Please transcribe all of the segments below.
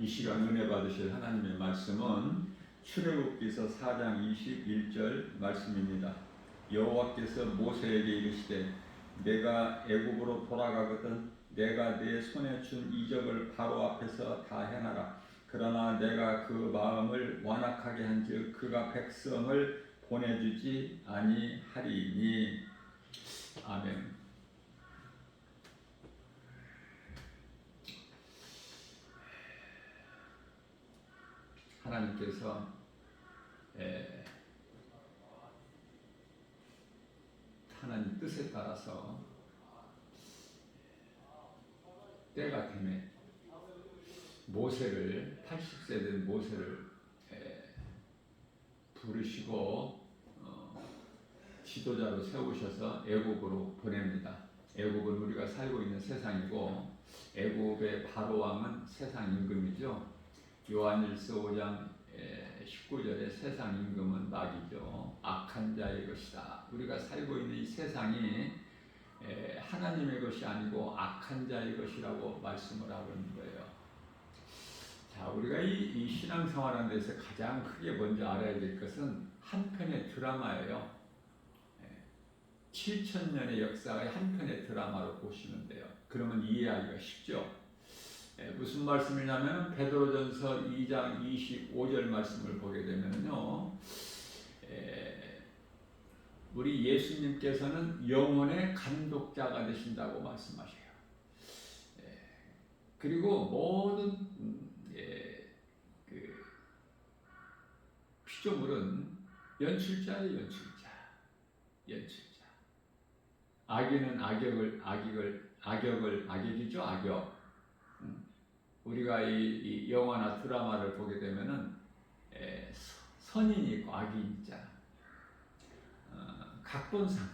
이 시간 은혜 받으실 하나님의 말씀은 출애굽기서 4장 21절 말씀입니다. 여호와께서 모세에게 이르시되 내가 애굽으로 돌아가거든 내가 내 손에 준 이적을 바로 앞에서 다 행하라. 그러나 내가 그 마음을 완악하게 한즉 그가 백성을 보내주지 아니하리니. 아멘. 하나님께서 하나님 뜻에 따라서 때가 되매 모세를 80세 된 모세를 부르시고 지도자로 세우셔서 애굽으로 보냅니다. 애굽은 우리가 살고 있는 세상이고 애굽의 바로 왕은 세상 임금이죠. 요한일서 5장 19절에 세상 임금은 마귀죠. 악한 자의 것이다. 우리가 살고 있는 이 세상이 하나님의 것이 아니고 악한 자의 것이라고 말씀을 하고 있는 거예요. 자, 우리가 이 신앙생활하는 데서 가장 크게 먼저 알아야 될 것은 한 편의 드라마예요. 7,000년의 역사의 한 편의 드라마로 보시면 돼요. 그러면 이해하기가 쉽죠. 무슨 말씀이냐면 베드로전서 2장 25절 말씀을 보게 되면요, 우리 예수님께서는 영혼의 감독자가 되신다고 말씀하셔요. 그리고 모든 그 피조물은 연출자예요. 연출자. 악인은 악역이죠. 악역. 우리가 이 영화나 드라마를 보게 되면은 선인이 있고 악인이 있잖아. 각본상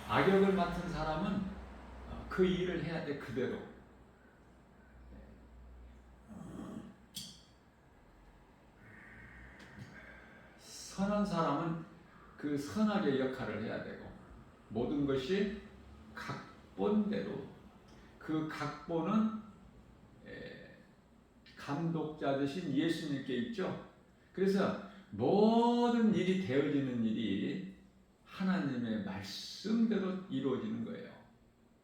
악역을 맡은 사람은 그 일을 해야 돼 그대로. 선한 사람은 그 선악의 역할을 해야 되고 모든 것이 각본대로. 그 각본은 감독자 되신 예수님께 있죠. 그래서 모든 일이 되어지는 일이 하나님의 말씀대로 이루어지는 거예요.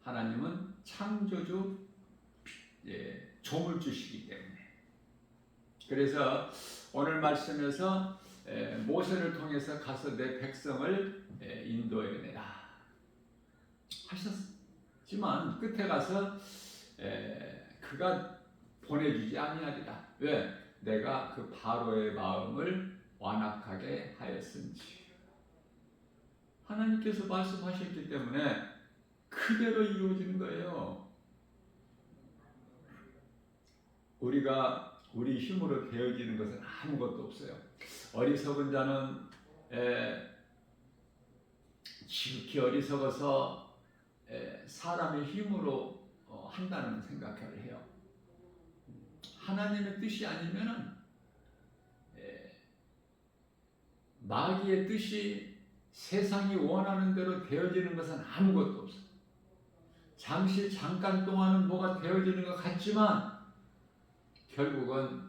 하나님은 창조주 조물주시기 때문에. 그래서 오늘 말씀에서 모세를 통해서 가서 내 백성을 인도해내라 하셨지만 끝에 가서 그가 보내주지 아니하리라. 왜? 내가 그 바로의 마음을 완악하게 하였은지. 하나님께서 말씀하셨기 때문에 그대로 이루어지는 거예요. 우리가 우리 힘으로 되어지는 것은 아무것도 없어요. 어리석은 자는 지극히 어리석어서 사람의 힘으로 한다는 생각을 해요. 하나님의 뜻이 아니면은 마귀의 뜻이 세상이 원하는 대로 되어지는 것은 아무것도 없어요. 잠깐 동안은 뭐가 되어지는 것 같지만 결국은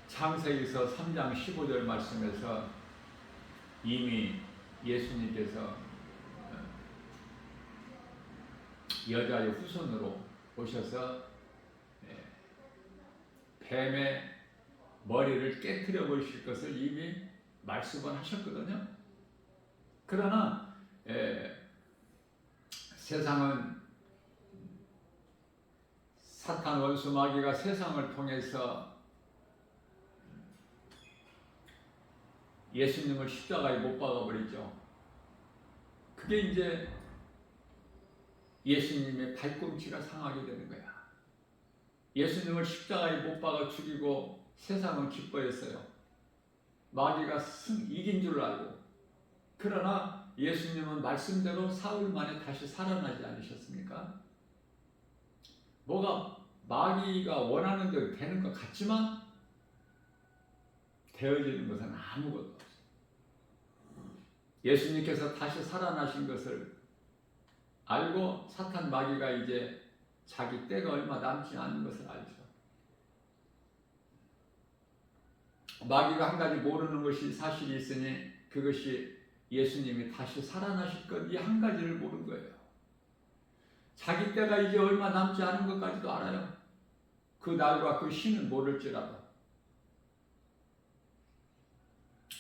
창세기서 3장 15절 말씀에서 이미 예수님께서 여자의 후손으로 오셔서 뱀의 머리를 깨트려 버리실 것을 이미 말씀을 하셨거든요. 그러나 세상은 사탄 원수 마귀가 세상을 통해서 예수님을 십자가에 못 박아버리죠. 그게 이제 예수님의 발꿈치가 상하게 되는 거야. 예수님을 십자가에 못 박아 죽이고 세상은 기뻐했어요. 마귀가 이긴 줄 알고. 그러나 예수님은 말씀대로 사흘 만에 다시 살아나지 않으셨습니까? 뭐가 마귀가 원하는 대로 되는 것 같지만 되어지는 것은 아무것도 없어요. 예수님께서 다시 살아나신 것을 알고 사탄 마귀가 이제 자기 때가 얼마 남지 않은 것을 알죠. 마귀가 한 가지 모르는 것이 사실이 있으니 그것이 예수님이 다시 살아나실 것, 이 한 가지를 모르는 거예요. 자기 때가 이제 얼마 남지 않은 것까지도 알아요. 그 날과 그 시는 모를지라도.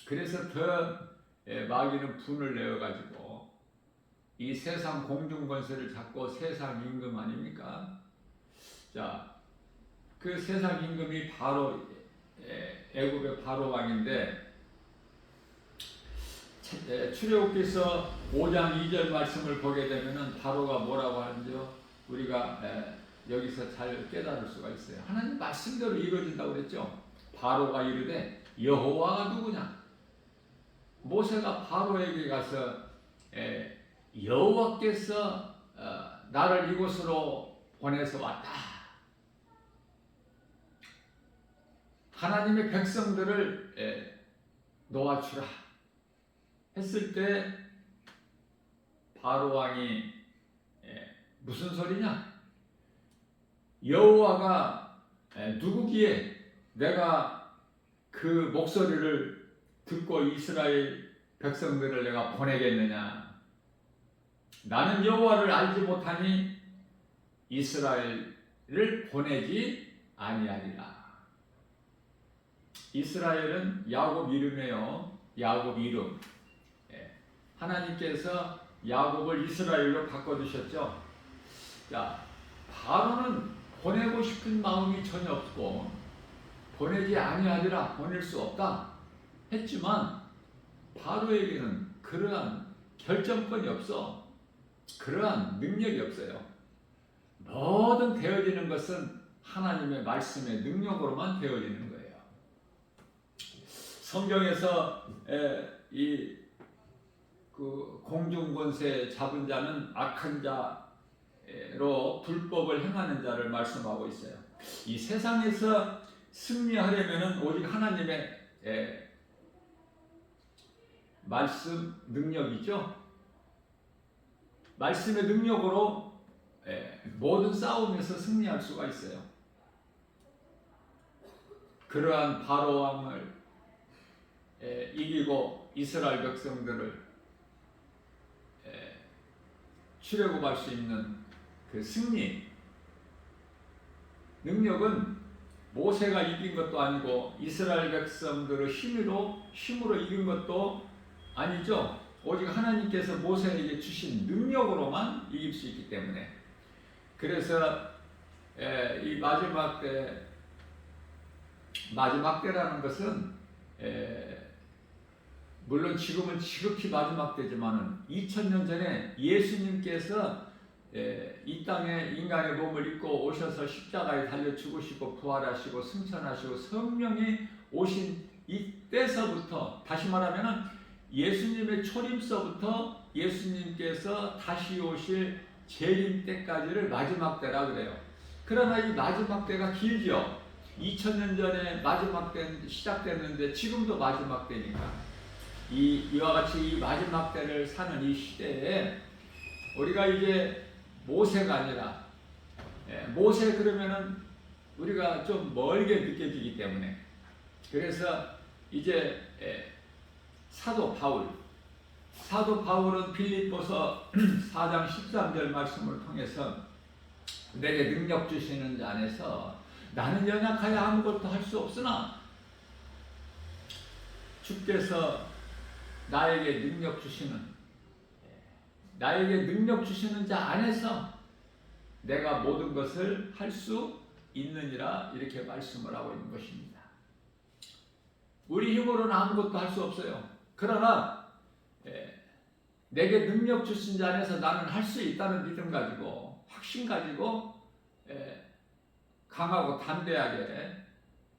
그래서 더 마귀는 분을 내어가지고 이 세상 공중권세를 잡고 세상 임금 아닙니까? 자, 그 세상 임금이 바로 애굽의 바로 왕인데, 출애굽기서 5장 2절 말씀을 보게 되면은 바로가 뭐라고 하는지요? 우리가 여기서 잘 깨달을 수가 있어요. 하나님 말씀대로 이루어진다고 그랬죠. 바로가 이르되 여호와가 누구냐? 모세가 바로에게 가서 여호와께서 나를 이곳으로 보내서 왔다. 하나님의 백성들을 놓아주라 했을 때 바로 왕이 무슨 소리냐? 여호와가 누구기에 내가 그 목소리를 듣고 이스라엘 백성들을 내가 보내겠느냐? 나는 여호와를 알지 못하니 이스라엘을 보내지 아니하리라. 이스라엘은 야곱 이름이에요. 야곱 이름. 하나님께서 야곱을 이스라엘로 바꿔두셨죠. 자, 바로는 보내고 싶은 마음이 전혀 없고 보내지 아니하리라, 보낼 수 없다 했지만 바로에게는 그러한 결정권이 없어. 그러한 능력이 없어요. 모든 되어지는 것은 하나님의 말씀의 능력으로만 되어지는 거예요. 성경에서 그 공중권세 잡은 자는 악한 자로 불법을 행하는 자를 말씀하고 있어요. 이 세상에서 승리하려면 오직 하나님의 말씀 능력이죠. 말씀의 능력으로 모든 싸움에서 승리할 수가 있어요. 그러한 바로 왕을 이기고 이스라엘 백성들을 출애굽할 수 있는 그 승리 능력은 모세가 이긴 것도 아니고 이스라엘 백성들의 힘으로 이긴 것도 아니죠. 오직 하나님께서 모세에게 주신 능력으로만 이길 수 있기 때문에. 그래서 이 마지막 때라는 것은 물론 지금은 지극히 마지막 때지만은 2000년 전에 예수님께서 이 땅에 인간의 몸을 입고 오셔서 십자가에 달려 죽으시고 부활하시고 승천하시고 성령이 오신 이때서부터, 다시 말하면은 예수님의 초림서부터 예수님께서 다시 오실 재림 때까지를 마지막 때라 그래요. 그러나 이 마지막 때가 길죠. 2000년 전에 마지막 때 시작됐는데 지금도 마지막 때니까 이와 같이 이 마지막 때를 사는 이 시대에 우리가 이제 모세가 아니라 모세 그러면은 우리가 좀 멀게 느껴지기 때문에, 그래서 이제 사도 바울은 빌립보서 4장 13절 말씀을 통해서 내게 능력 주시는 자 안에서 나는 연약하여 아무것도 할 수 없으나 주께서 나에게 능력 주시는 자 안에서 내가 모든 것을 할 수 있느니라, 이렇게 말씀을 하고 있는 것입니다. 우리 힘으로는 아무것도 할 수 없어요. 그러나 내게 능력 주신 자 안에서 나는 할 수 있다는 믿음 가지고, 확신 가지고 강하고 담대하게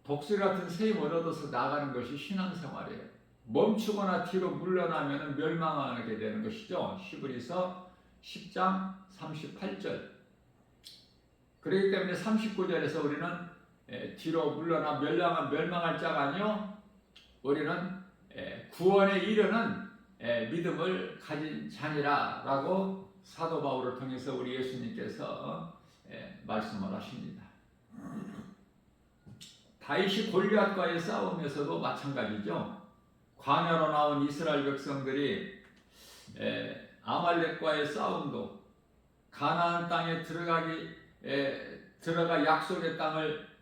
독수 같은 새 힘을 얻어서 나가는 것이 신앙생활이에요. 멈추거나 뒤로 물러나면 멸망하게 되는 것이죠. 히브리서 10장 38절. 그렇기 때문에 39절에서 우리는 뒤로 물러나 멸망할 자가 아니요, 우리는 구원에 이르는 믿음을 가진 자니라 라고 사도 바울을 통해서 우리 예수님께서 말씀을 하십니다. 다윗이 골리앗과의 싸움에서도 마찬가지죠. 광야로 나온 이스라엘 백성들이 아말렉과의 싸움도 가나안 땅에 들어가 약속의 땅을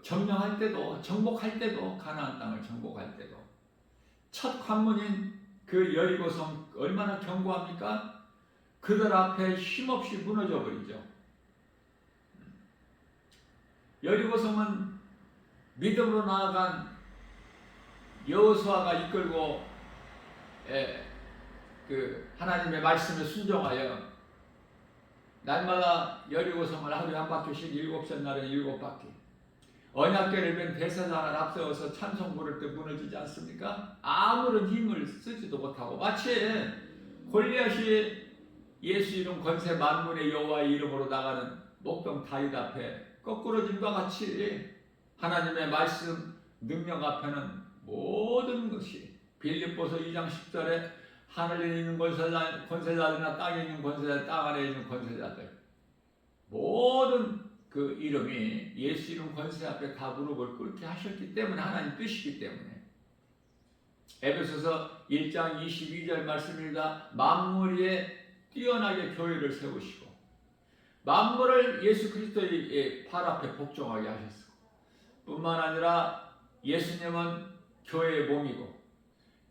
점령할 때도, 정복할 때도, 가나안 땅을 정복할 때도 첫 관문인 그 여리고성 얼마나 견고합니까? 그들 앞에 힘없이 무너져 버리죠. 여리고성은 믿음으로 나아간 여호수아가 이끌고 하나님의 말씀에 순종하여 날마다 여리고성을 하루에 한 바퀴씩 7째 날에 7바퀴 언약궤를 뺀 대제사장을 앞세워서 찬송 부를 때 무너지지 않습니까? 아무런 힘을 쓰지도 못하고 마치 골리앗이 예수 이름 권세 만군의 여호와의 이름으로 나가는 목동 다윗 앞에 거꾸러짐과 같이 하나님의 말씀 능력 앞에는 모든 것이 빌립보서 2장 10절에 하늘에 있는 권세자들이나 땅에 있는 권세자들, 땅 안에 있는 권세자들 모든 그 이름이 예수 이름 권세 앞에 다 무릎을 꿇게 하셨기 때문에 하나님 뜻이기 때문에 에베소서 1장 22절 말씀입니다. 만물 위에 뛰어나게 교회를 세우시고 만물을 예수 그리스도의 발 앞에 복종하게 하셨고 뿐만 아니라 예수님은 교회의 몸이고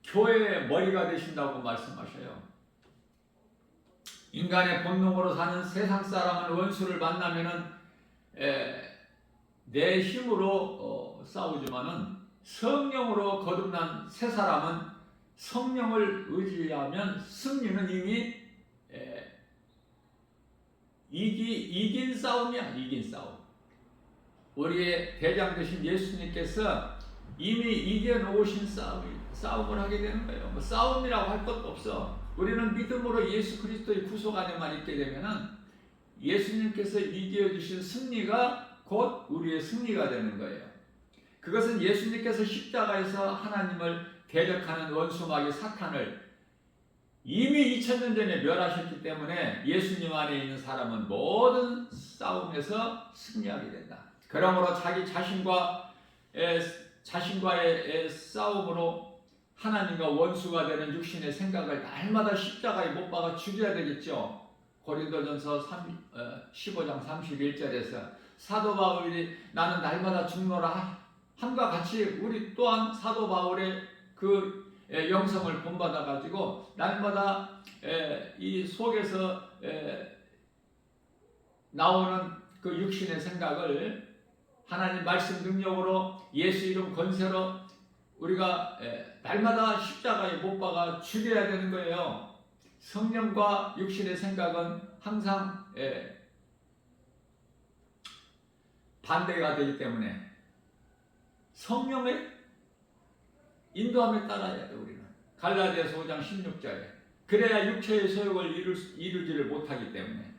교회의 머리가 되신다고 말씀하셔요. 인간의 본능으로 사는 세상 사람은 원수를 만나면은 내 힘으로 싸우지만은 성령으로 거듭난 새 사람은 성령을 의지하면 승리는 이미 이긴 싸움이야. 이긴 싸움. 우리의 대장 되신 예수님께서 이미 이겨놓으신 싸움을 하게 되는 거예요. 뭐 싸움이라고 할 것도 없어. 우리는 믿음으로 예수 그리스도의 구속 안에만 있게 되면은 예수님께서 이겨주신 승리가 곧 우리의 승리가 되는 거예요. 그것은 예수님께서 십자가에서 하나님을 대적하는 원수마귀 사탄을 이미 2000년 전에 멸하셨기 때문에 예수님 안에 있는 사람은 모든 싸움에서 승리하게 된다. 그러므로 자기 자신과의 싸움으로 하나님과 원수가 되는 육신의 생각을 날마다 십자가에 못 박아 죽여야 되겠죠. 고린도전서 15장 31절에서 사도 바울이 나는 날마다 죽노라 함과 같이 우리 또한 사도 바울의 그 영성을 본받아 가지고 날마다 이 속에서 나오는 그 육신의 생각을 하나님 말씀 능력으로 예수 이름 권세로 우리가 날마다 십자가에 못 박아 죽여야 되는 거예요. 성령과 육신의 생각은 항상 반대가 되기 때문에 성령의 인도함에 따라야 돼. 우리는 갈라디아서 5장 16절에 그래야 육체의 소욕을 이루지를 못하기 때문에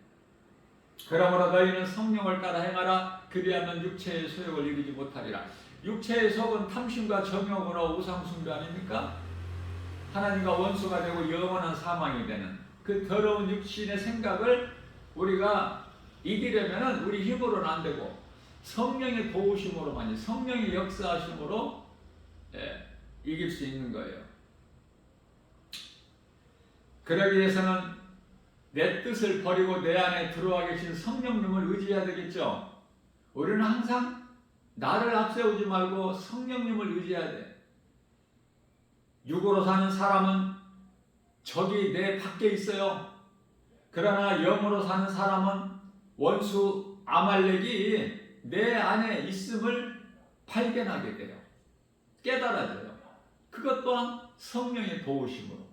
그러므로 너희는 성령을 따라 행하라. 그리하면 육체의 소욕을 이루지 못하리라. 육체의 속은 탐심과 정욕으로 우상숭배 아닙니까? 하나님과 원수가 되고 영원한 사망이 되는 그 더러운 육신의 생각을 우리가 이기려면 우리 힘으로는 안 되고 성령의 도우심으로만이 성령의 역사하심으로 이길 수 있는 거예요. 그러기 위해서는 내 뜻을 버리고 내 안에 들어와 계신 성령님을 의지해야 되겠죠. 우리는 항상 나를 앞세우지 말고 성령님을 의지해야 돼. 육으로 사는 사람은 적이 내 밖에 있어요. 그러나 영으로 사는 사람은 원수 아말렉이 내 안에 있음을 발견하게 돼요. 깨달아져요. 그것 또한 성령의 도우심으로.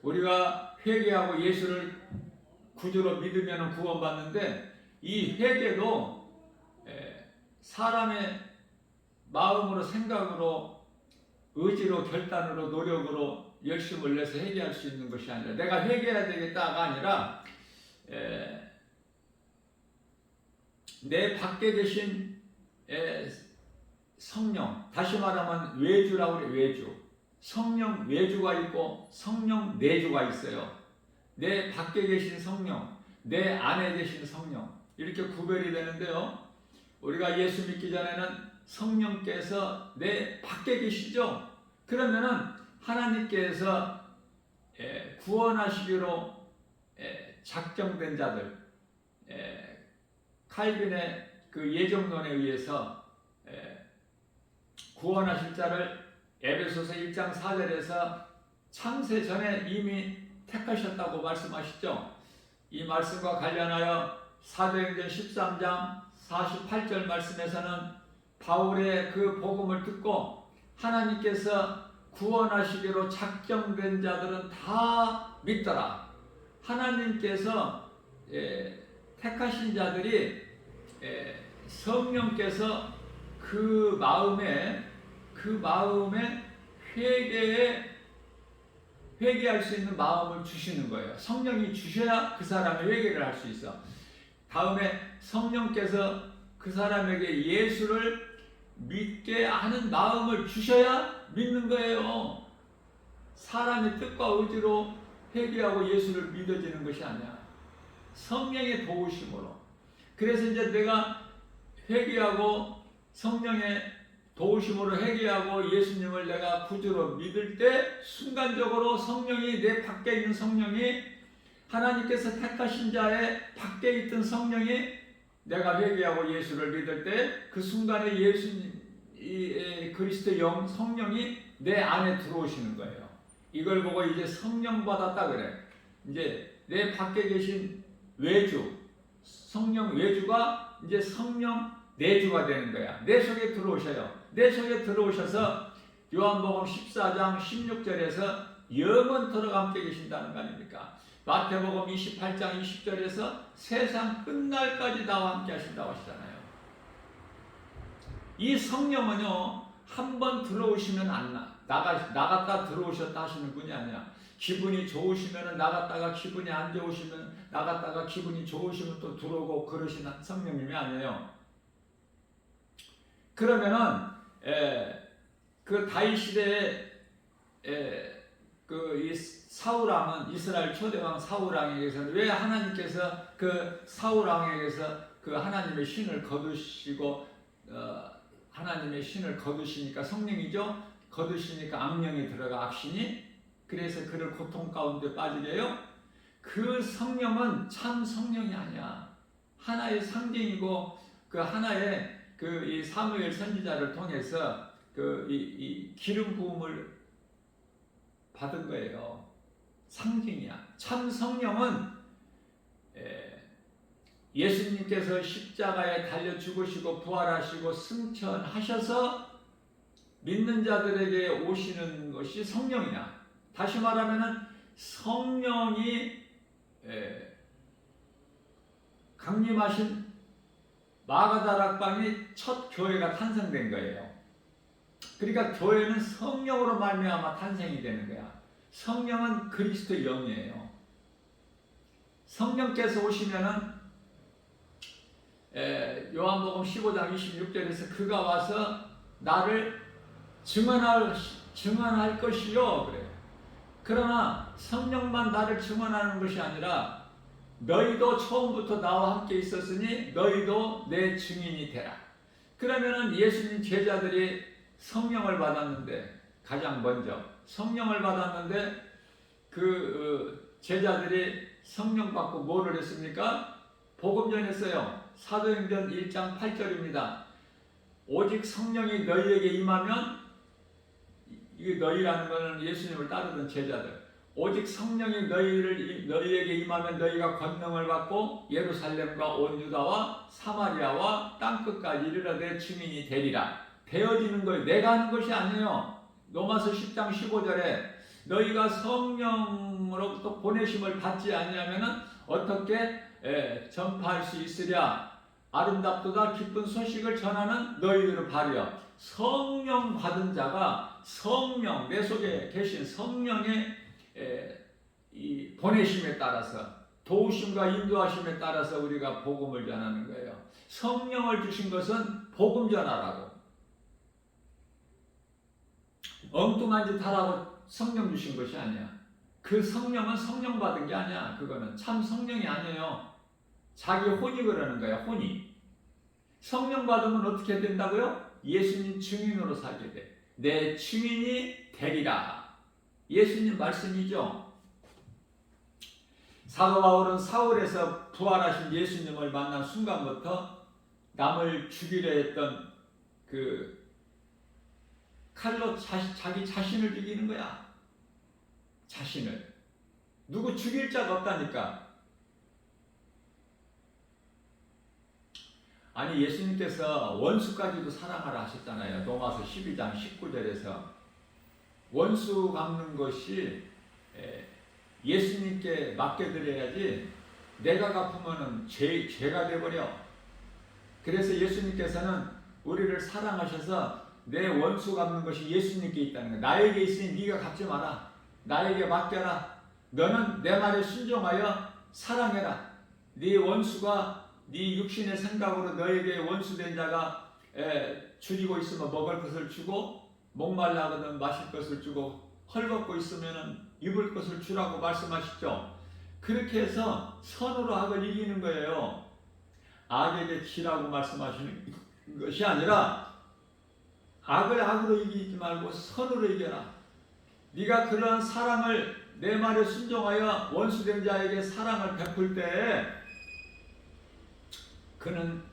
우리가 회개하고 예수를 구주로 믿으면 구원받는데 이 회개도 사람의 마음으로 생각으로 의지로 결단으로 노력으로 열심을 내서 회개할 수 있는 것이 아니라 내가 회개해야 되겠다가 아니라 내 밖에 계신 성령, 다시 말하면 외주라고 그래. 외주. 성령 외주가 있고 성령 내주가 있어요. 내 밖에 계신 성령, 내 안에 계신 성령, 이렇게 구별이 되는데요. 우리가 예수 믿기 전에는 성령께서 내 밖에 계시죠. 그러면은 하나님께서 구원하시기로 작정된 자들, 칼빈의 그 예정론에 의해서 구원하실 자를 에베소서 1장 4절에서 창세 전에 이미 택하셨다고 말씀하시죠. 이 말씀과 관련하여 사도행전 13장 48절 말씀에서는 바울의 그 복음을 듣고 하나님께서 구원하시기로 작정된 자들은 다 믿더라. 하나님께서 택하신 자들이 성령께서 그 마음에 회개할 수 있는 마음을 주시는 거예요. 성령이 주셔야 그 사람이 회개를 할 수 있어. 다음에 성령께서 그 사람에게 예수를 믿게 하는 마음을 주셔야 믿는 거예요. 사람의 뜻과 의지로 회개하고 예수를 믿어지는 것이 아니야. 성령의 도우심으로. 그래서 이제 내가 회개하고 성령의 도우심으로 회개하고 예수님을 내가 구주로 믿을 때 순간적으로 성령이, 내 밖에 있는 성령이, 하나님께서 택하신 자의 밖에 있던 성령이 내가 회개하고 예수를 믿을 때 그 순간에 그리스도 영 성령이 내 안에 들어오시는 거예요. 이걸 보고 이제 성령 받았다 그래. 이제 내 밖에 계신 외주, 성령 외주가 이제 성령 내주가 되는 거야. 내 속에 들어오셔요. 내 속에 들어오셔서 요한복음 14장 16절에서 영원토록 함께 계신다는 거 아닙니까? 마태복음 28장 20절에서 세상 끝날까지 나와 함께 하신다고 하시잖아요. 이 성령은요, 한 번 들어오시면 나갔다 들어오셨다 하시는 분이 아니야. 기분이 좋으시면 나갔다가, 기분이 안 좋으시면 나갔다가, 기분이 좋으시면 또 들어오고 그러시는 성령님이 아니에요. 그러면은 그 다윗 시대에 그 사울 왕은, 이스라엘 초대왕 사울 왕에게서는 왜 하나님께서 그 사울 왕에게서 그 하나님의 신을 거두시고 하나님의 신을 거두시니까, 성령이죠. 거두시니까 악령이 들어가, 악신이. 그래서 그를 고통 가운데 빠지게 해요. 그 성령은 참 성령이 아니야. 하나의 상징이고, 그 하나의 이 사무엘 선지자를 통해서 이 기름 부음을 받은 거예요. 상징이야. 참 성령은 예수님께서 십자가에 달려 죽으시고 부활하시고 승천하셔서 믿는 자들에게 오시는 것이 성령이야. 다시 말하면 성령이 강림하신 마가다락방이 첫 교회가 탄생된 거예요. 그러니까 교회는 성령으로 말미암아 탄생이 되는 거야. 성령은 그리스도의 영이에요. 성령께서 오시면은 요한복음 15장 26절에서 그가 와서 나를 증언할 것이요 그래. 그러나 성령만 나를 증언하는 것이 아니라 너희도 처음부터 나와 함께 있었으니 너희도 내 증인이 되라. 그러면은 예수님 제자들이 성령을 받았는데, 가장 먼저 성령을 받았는데 그 제자들이 성령 받고 뭐를 했습니까? 복음 전했어요. 사도행전 1장 8절입니다. 오직 성령이 너희에게 임하면, 이 너희라는 것은 예수님을 따르던 제자들, 오직 성령이 너희에게 임하면 너희가 권능을 받고 예루살렘과 온 유다와 사마리아와 땅끝까지 이르러 내 증인이 되리라. 되어지는 거예요. 내가 하는 것이 아니에요. 로마서 10장 15절에 너희가 성령으로부터 보내심을 받지 아니하면 어떻게 전파할 수 있으랴. 아름답도다 기쁜 소식을 전하는 너희들을 바르여. 성령 받은 자가 성령, 내 속에 계신 성령의 이 보내심에 따라서, 도우심과 인도하심에 따라서 우리가 복음을 전하는 거예요. 성령을 주신 것은 복음 전하라고. 엉뚱한 짓 하라고 성령 주신 것이 아니야. 그 성령은 성령 받은 게 아니야. 그거는 참 성령이 아니에요. 자기 혼이 그러는 거야. 혼이. 성령 받으면 어떻게 된다고요? 예수님 증인으로 살게 돼. 내 증인이 되리라. 예수님 말씀이죠. 사도 바울은 사울에서 부활하신 예수님을 만난 순간부터 남을 죽이려 했던 그 칼로 자기 자신을 죽이는 거야. 자신을. 누구 죽일 자가 없다니까. 아니 예수님께서 원수까지도 사랑하라 하셨잖아요. 로마서 12장 19절에서 원수 갚는 것이 예수님께 맡겨드려야지 내가 갚으면 죄가 돼버려. 그래서 예수님께서는 우리를 사랑하셔서 내 원수 갚는 것이 예수님께 있다는 거야. 나에게 있으니 네가 갚지 마라. 나에게 맡겨라. 너는 내 말에 순종하여 사랑해라. 네 원수가 네 육신의 생각으로 너에게 원수된 자가 줄이고 있으면 먹을 것을 주고 목말라 하거든 마실 것을 주고 헐벗고 있으면 입을 것을 주라고 말씀하시죠. 그렇게 해서 선으로 악을 이기는 거예요. 악에게 지라고 말씀하시는 것이 아니라 악을 악으로 이기지 말고 선으로 이겨라. 네가 그런 사랑을 내 말에 순종하여 원수된 자에게 사랑을 베풀 때에 그는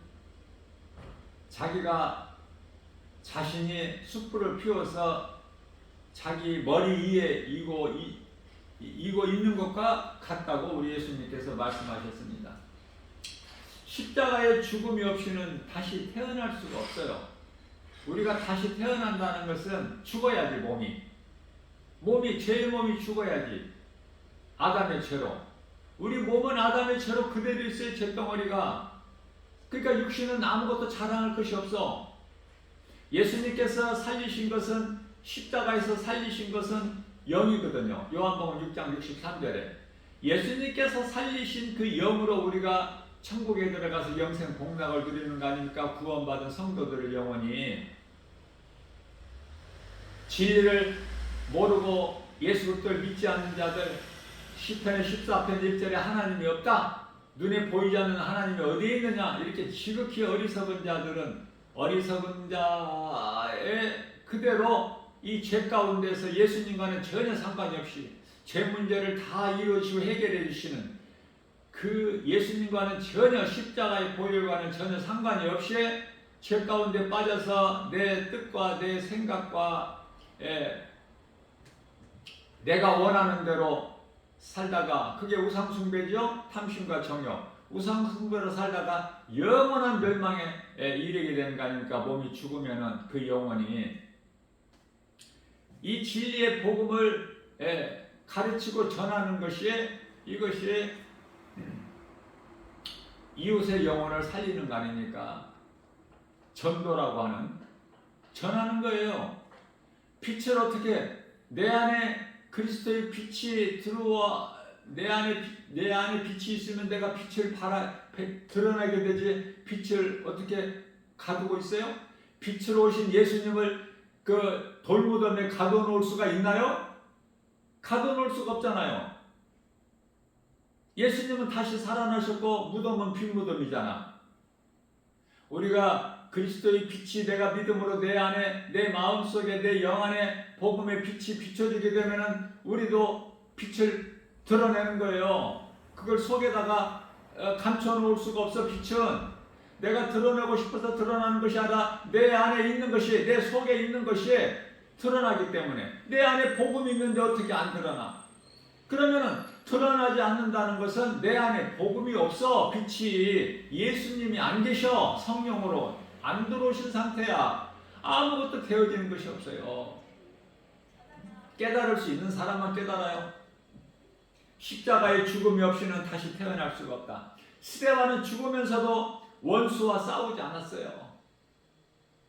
자기가 자신이 숯불을 피워서 자기 머리 위에 이고 있는 것과 같다고 우리 예수님께서 말씀하셨습니다. 십자가의 죽음이 없이는 다시 태어날 수가 없어요. 우리가 다시 태어난다는 것은 죽어야지 죄의 몸이 죽어야지. 아담의 죄로. 우리 몸은 아담의 죄로 그대로 있어요. 죄덩어리가. 그러니까 육신은 아무것도 자랑할 것이 없어. 예수님께서 살리신 것은 십자가에서 살리신 것은 영이거든요. 요한복음 6장 63절에 예수님께서 살리신 그 영으로 우리가 천국에 들어가서 영생 복락을 누리는 거 아닙니까? 구원받은 성도들을 영원히. 진리를 모르고 예수 그리스도를 믿지 않는 자들 시편 14편 1절에 하나님이 없다. 눈에 보이지 않는 하나님이 어디에 있느냐. 이렇게 지극히 어리석은 자들은 어리석은 자의 그대로 이 죄 가운데서 예수님과는 전혀 상관이 없이 죄 문제를 다 이루시고 해결해 주시는 그 예수님과는 전혀 십자가의 보혈과는 전혀 상관이 없이 죄 가운데 빠져서 내 뜻과 내 생각과 내가 원하는 대로 살다가 그게 우상숭배죠. 탐심과 정욕. 우상숭배로 살다가 영원한 멸망에 이르게 되는 거 아닙니까? 몸이 죽으면은 그 영혼이 이 진리의 복음을 가르치고 전하는 것이 이것이 이웃의 영혼을 살리는 거 아닙니까? 전도라고 하는 전하는 거예요. 빛을 어떻게 내 안에 그리스도의 빛이 들어와 내 안에 빛이 있으면 내가 빛을 드러나게 되지. 빛을 어떻게 가두고 있어요? 빛으로 오신 예수님을 그 돌무덤에 가둬놓을 수가 있나요? 가둬놓을 수가 없잖아요. 예수님은 다시 살아나셨고 무덤은 빈 무덤이잖아. 우리가 그리스도의 빛이 내가 믿음으로 내 안에 내 마음속에 내 영 안에 복음의 빛이 비춰지게 되면은 우리도 빛을 드러내는 거예요. 그걸 속에다가 감춰놓을 수가 없어. 빛은 내가 드러내고 싶어서 드러나는 것이 아니라 내 안에 있는 것이 내 속에 있는 것이 드러나기 때문에 내 안에 복음이 있는데 어떻게 안 드러나? 그러면은 드러나지 않는다는 것은 내 안에 복음이 없어. 빛이 예수님이 안 계셔. 성령으로 안 들어오신 상태야. 아무것도 되어지는 것이 없어요. 깨달을 수 있는 사람만 깨달아요. 십자가의 죽음이 없이는 다시 태어날 수가 없다. 스데반은 죽으면서도 원수와 싸우지 않았어요.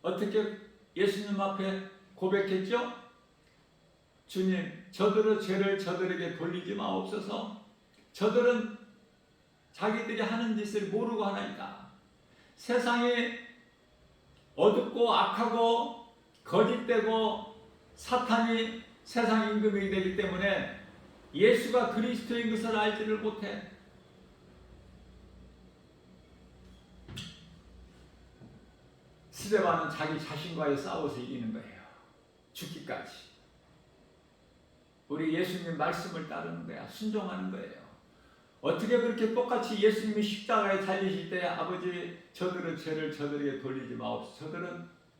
어떻게 예수님 앞에 고백했죠? 주님, 저들의 죄를 저들에게 돌리지 마옵소서. 저들은 자기들이 하는 짓을 모르고 하나이다. 세상이 어둡고 악하고 거짓되고 사탄이 세상 임금이 되기 때문에 예수가 그리스도인 것을 알지를 못해. 스데반은 자기 자신과의 싸워서 이기는 거예요. 죽기까지. 우리 예수님 말씀을 따르는 거야. 순종하는 거예요. 어떻게 그렇게 똑같이 예수님이 십자가에 달리실 때 아버지 저들은 죄를 저들에게 돌리지 마옵소서.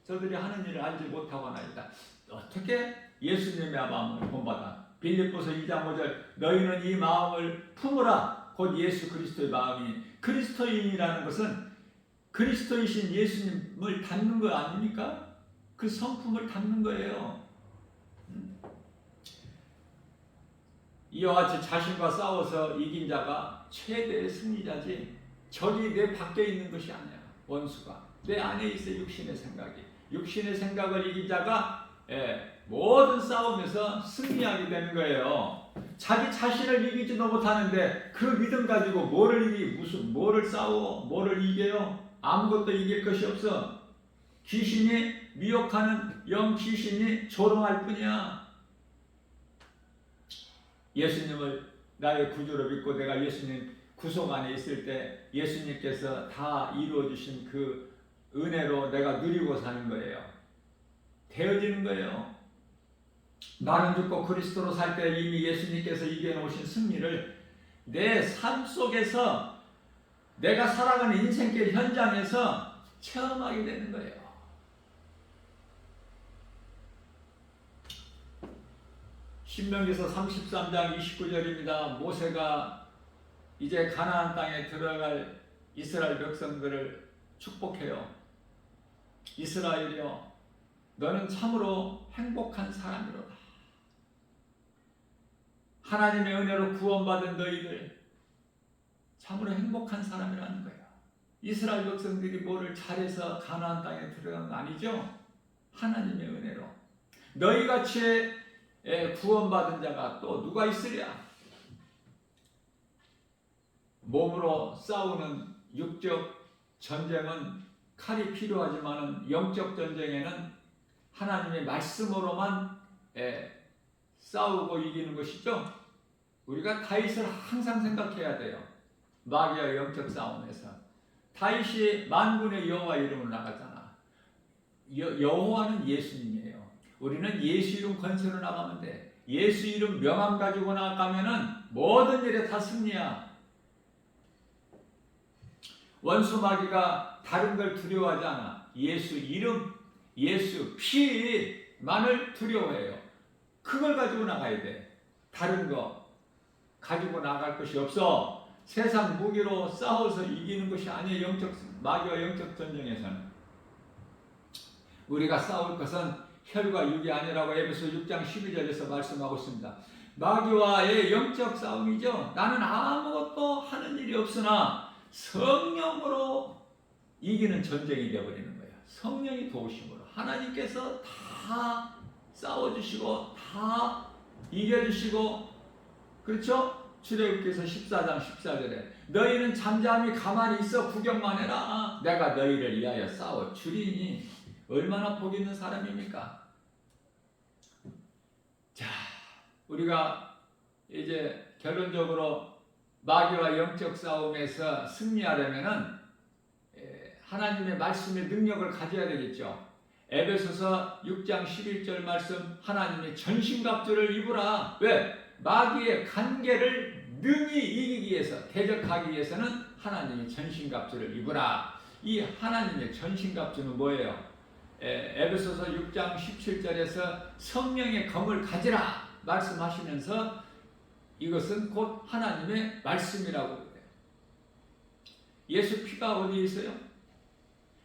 저들이 하는 일을 알지 못하고 하나이다. 어떻게 예수님의 마음을 본받아. 빌립보서 2장 5절 너희는 이 마음을 품으라. 곧 예수 그리스도의 마음이. 그리스도인이라는 것은 그리스도이신 예수님을 닮는 거 아닙니까? 그 성품을 닮는 거예요. 이와 같이 자신과 싸워서 이긴 자가 최대의 승리자지 적이 내 밖에 있는 것이 아니야. 원수가 내 안에 있어. 육신의 생각이. 육신의 생각을 이긴 자가 모든 싸움에서 승리하게 되는 거예요. 자기 자신을 이기지도 못하는데 그 믿음 가지고 뭐를 싸워? 뭐를 이겨요? 아무것도 이길 것이 없어. 귀신이 미혹하는 영 귀신이 조롱할 뿐이야. 예수님을 나의 구주로 믿고 내가 예수님 구속 안에 있을 때 예수님께서 다 이루어주신 그 은혜로 내가 누리고 사는 거예요. 되어지는 거예요. 나는 죽고 그리스도로 살 때 이미 예수님께서 이겨놓으신 승리를 내 삶 속에서 내가 살아가는 인생길 현장에서 체험하게 되는 거예요. 신명기서 33장 29절입니다. 모세가 이제 가나안 땅에 들어갈 이스라엘 백성들을 축복해요. 이스라엘이여 너는 참으로 행복한 사람이로다. 하나님의 은혜로 구원받은 너희들 참으로 행복한 사람이라는 거예요. 이스라엘 백성들이 뭐를 잘해서 가나안 땅에 들어간 거 아니죠? 하나님의 은혜로. 너희같이 구원받은 자가 또 누가 있으랴? 몸으로 싸우는 육적 전쟁은 칼이 필요하지만 영적 전쟁에는 하나님의 말씀으로만 싸우고 이기는 것이죠. 우리가 다윗을 항상 생각해야 돼요. 마귀와 영적 싸움에서 다윗이 만군의 여호와 이름으로 나갔잖아. 여호와는 예수님이에요. 우리는 예수 이름 권세로 나가면 돼. 예수 이름 명함 가지고 나가면은 모든 일에 다 승리야. 원수 마귀가 다른 걸 두려워하지 않아. 예수 이름, 예수 피만을 두려워해요. 그걸 가지고 나가야 돼. 다른 거 가지고 나갈 것이 없어. 세상 무기로 싸워서 이기는 것이 아니에요. 마귀와 영적 전쟁에서는. 우리가 싸울 것은 혈과 육이 아니라고 에베소 6장 12절에서 말씀하고 있습니다. 마귀와의 영적 싸움이죠. 나는 아무것도 하는 일이 없으나 성령으로 이기는 전쟁이 되어버리는 거예요. 성령이 도우심으로 하나님께서 다 싸워주시고 다 이겨주시고, 그렇죠? 출애굽기서 14장 14절에 너희는 잠잠히 가만히 있어 구경만 해라. 내가 너희를 위하여 싸워 주리니. 얼마나 복 있는 사람입니까? 자, 우리가 이제 결론적으로 마귀와 영적 싸움에서 승리하려면은 하나님의 말씀의 능력을 가져야 되겠죠. 에베소서 6장 11절 말씀, 하나님의 전신갑주를 입으라. 왜? 마귀의 간계를 능히 이기기 위해서, 대적하기 위해서는 하나님의 전신갑주를 입으라. 이 하나님의 전신갑주는 뭐예요? 에베소서 6장 17절에서 성령의 검을 가지라 말씀하시면서 이것은 곧 하나님의 말씀이라고 그래요. 예수 피가 어디에 있어요?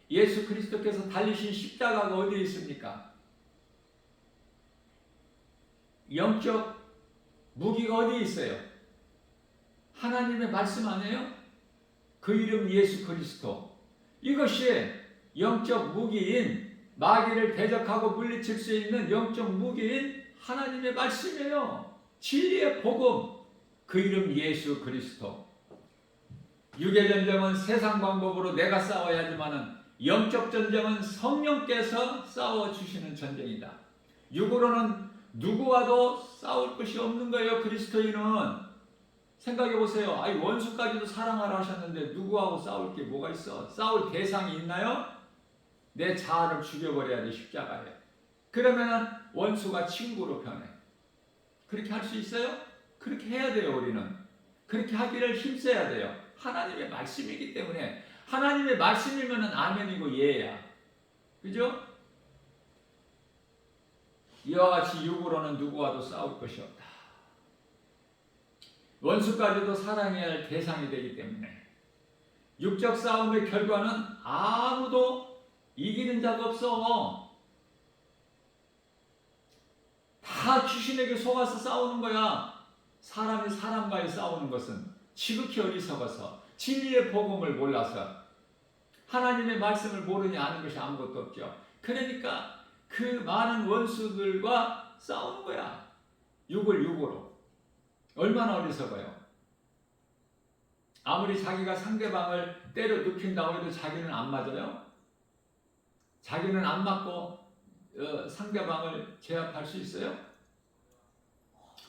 예수 그리스도께서 달리신 십자가가 어디에 있습니까? 영적 무기가 어디에 있어요? 하나님의 말씀 아니에요? 그 이름 예수 그리스도. 이것이 영적 무기인, 마귀를 대적하고 물리칠 수 있는 영적 무기인 하나님의 말씀이에요. 진리의 복음, 그 이름 예수 그리스도. 육의 전쟁은 세상 방법으로 내가 싸워야 하지만은 영적 전쟁은 성령께서 싸워주시는 전쟁이다. 육으로는 누구와도 싸울 것이 없는 거예요. 그리스도인은. 생각해 보세요. 아니, 원수까지도 사랑하라 하셨는데 누구하고 싸울 게 뭐가 있어? 싸울 대상이 있나요? 내 자아를 죽여버려야 돼, 십자가에. 그러면은 원수가 친구로 변해. 그렇게 할 수 있어요? 그렇게 해야 돼요. 우리는 그렇게 하기를 힘써야 돼요. 하나님의 말씀이기 때문에. 하나님의 말씀이면은 아멘이고 예야. 그죠? 이와 같이 육으로는 누구와도 싸울 것이 없다. 원수까지도 사랑해야 할 대상이 되기 때문에 육적 싸움의 결과는 아무도 이기는 자가 없어. 다 귀신에게 속아서 싸우는 거야. 사람이 사람과의 싸우는 것은 지극히 어리석어서 진리의 복음을 몰라서 하나님의 말씀을 모르니 아는 것이 아무것도 없죠. 그러니까 그 많은 원수들과 싸우는 거야. 육으로. 얼마나 어리석어요. 아무리 자기가 상대방을 때려 눕힌다고 해도 자기는 안 맞아요. 자기는 안 맞고 상대방을 제압할 수 있어요?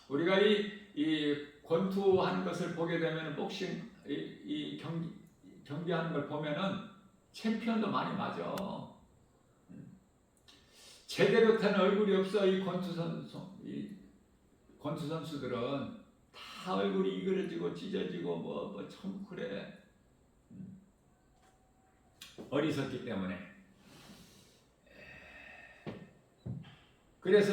우리가 이 권투하는 것을 보게 되면 복싱 이 경기하는 걸 보면은 챔피언도 많이 맞아. 제대로 된 얼굴이 없어. 이 권투 선수들은 다 얼굴이 이그러지고 찢어지고 뭐 참 그래. 어리석기 때문에. 그래서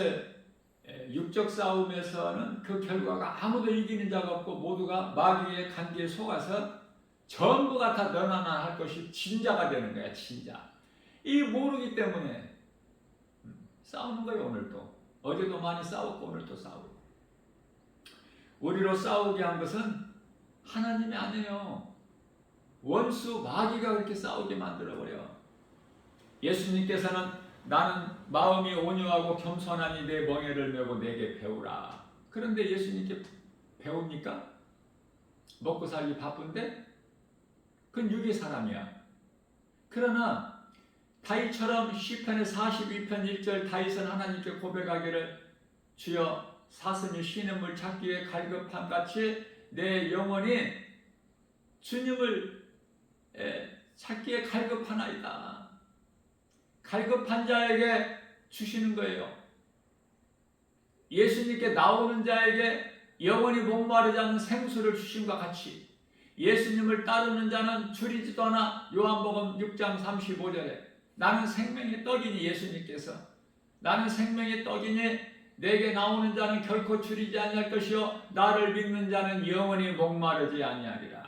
육적 싸움에서는 그 결과가 아무도 이기는 자가 없고 모두가 마귀의 간기에 속아서 전부가 다 너나나 할 것이 진자가 되는 거야. 진자. 이 모르기 때문에 싸우는 거예요. 오늘도. 어제도 많이 싸웠고 오늘도 싸우고. 우리로 싸우게 한 것은 하나님이 아니에요. 원수 마귀가 그렇게 싸우게 만들어버려. 예수님께서는 나는 마음이 온유하고 겸손하니 내 멍에를 메고 내게 배우라. 그런데 예수님께 배웁니까? 먹고 살기 바쁜데? 그건 육의 사람이야. 그러나 다윗처럼 시편의 42편 1절 다윗은 하나님께 고백하기를 주여 사슴이 쉬는 물 찾기 위해 갈급함 같이 내 영혼이 주님을 찾기에 갈급하나이다. 갈급한 자에게 주시는 거예요. 예수님께 나오는 자에게 영원히 목마르지 않는 생수를 주심과 같이 예수님을 따르는 자는 줄이지도 않아. 요한복음 6장 35절에 나는 생명의 떡이니 예수님께서 나는 생명의 떡이니 내게 나오는 자는 결코 줄이지 아니할 것이요 나를 믿는 자는 영원히 목마르지 아니하리라.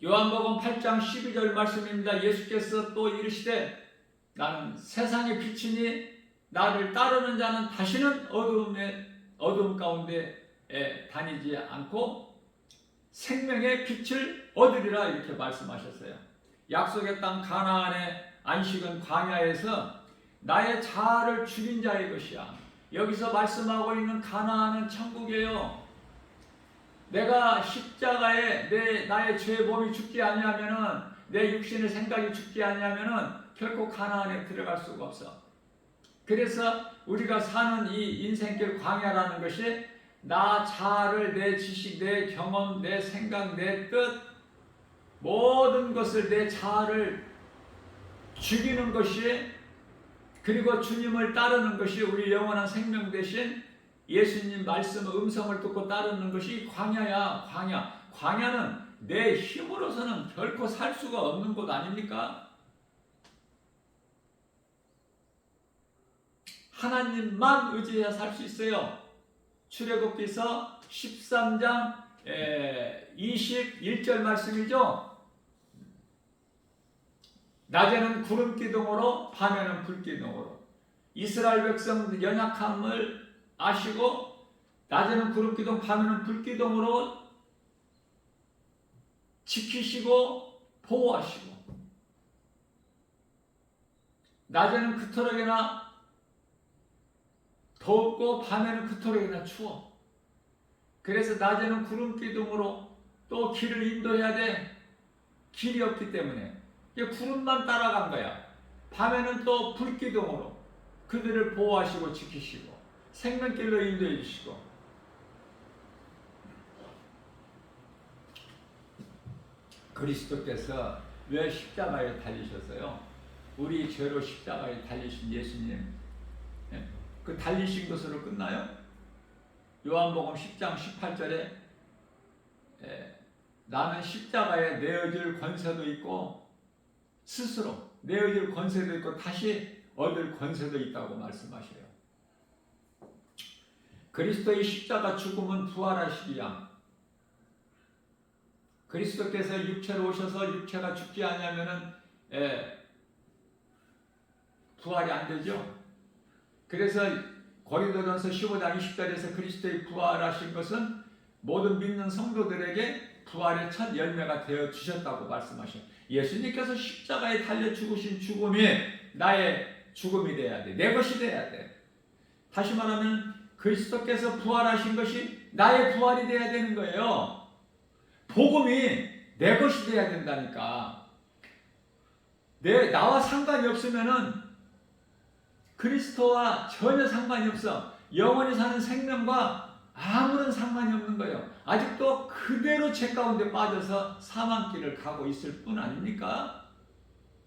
요한복음 8장 12절 말씀입니다. 예수께서 또 이르시되 나는 세상의 빛이니 나를 따르는 자는 다시는 어두움 가운데 다니지 않고 생명의 빛을 얻으리라 이렇게 말씀하셨어요. 약속의 땅 가나안의 안식은 광야에서 나의 자아를 죽인 자의 것이야. 여기서 말씀하고 있는 가나안은 천국이에요. 내가 십자가에 나의 죄의 몸이 죽지 아니하면은 내 육신의 생각이 죽지 아니하면은 결코 가나안에 들어갈 수가 없어. 그래서 우리가 사는 이 인생길 광야라는 것이 나 자아를 내 지식, 내 경험, 내 생각, 내 뜻 모든 것을 내 자아를 죽이는 것이 그리고 주님을 따르는 것이 우리 영원한 생명 대신 예수님 말씀 음성을 듣고 따르는 것이 광야야. 광야는 내 힘으로서는 결코 살 수가 없는 곳 아닙니까? 하나님만 의지해야 살 수 있어요. 출애굽기서 13장 21절 말씀이죠. 낮에는 구름 기둥으로 밤에는 불 기둥으로 이스라엘 백성 연약함을 아시고 낮에는 구름 기둥 밤에는 불 기둥으로 지키시고 보호하시고 낮에는 그토록이나 덥고 밤에는 그토록이나 추워. 그래서 낮에는 구름 기둥으로 또 길을 인도해야 돼. 길이 없기 때문에 구름만 따라간 거야. 밤에는 또 불 기둥으로 그들을 보호하시고 지키시고 생명길로 인도해 주시고 그리스도께서 왜 십자가에 달리셨어요? 우리 죄로 십자가에 달리신 예수님, 그 달리신 것으로 끝나요? 요한복음 10장 18절에 나는 십자가에 내어질 권세도 있고 스스로 내어질 권세도 있고 다시 얻을 권세도 있다고 말씀하셔요. 그리스도의 십자가 죽음은 부활하시기 위함. 그리스도께서 육체로 오셔서 육체가 죽지 않으면은 부활이 안 되죠. 그래서 고린도전서 15장 20절에서 그리스도의 부활하신 것은 모든 믿는 성도들에게 부활의 첫 열매가 되어 주셨다고 말씀하셔요. 예수님께서 십자가에 달려 죽으신 죽음이 나의 죽음이 돼야 돼. 내 것이 돼야 돼. 다시 말하면 그리스도께서 부활하신 것이 나의 부활이 돼야 되는 거예요. 복음이 내 것이 돼야 된다니까. 나와 상관이 없으면은 그리스도와 전혀 상관이 없어. 영원히 사는 생명과 아무런 상관이 없는 거예요. 아직도 그대로 죄 가운데 빠져서 사망길을 가고 있을 뿐 아닙니까?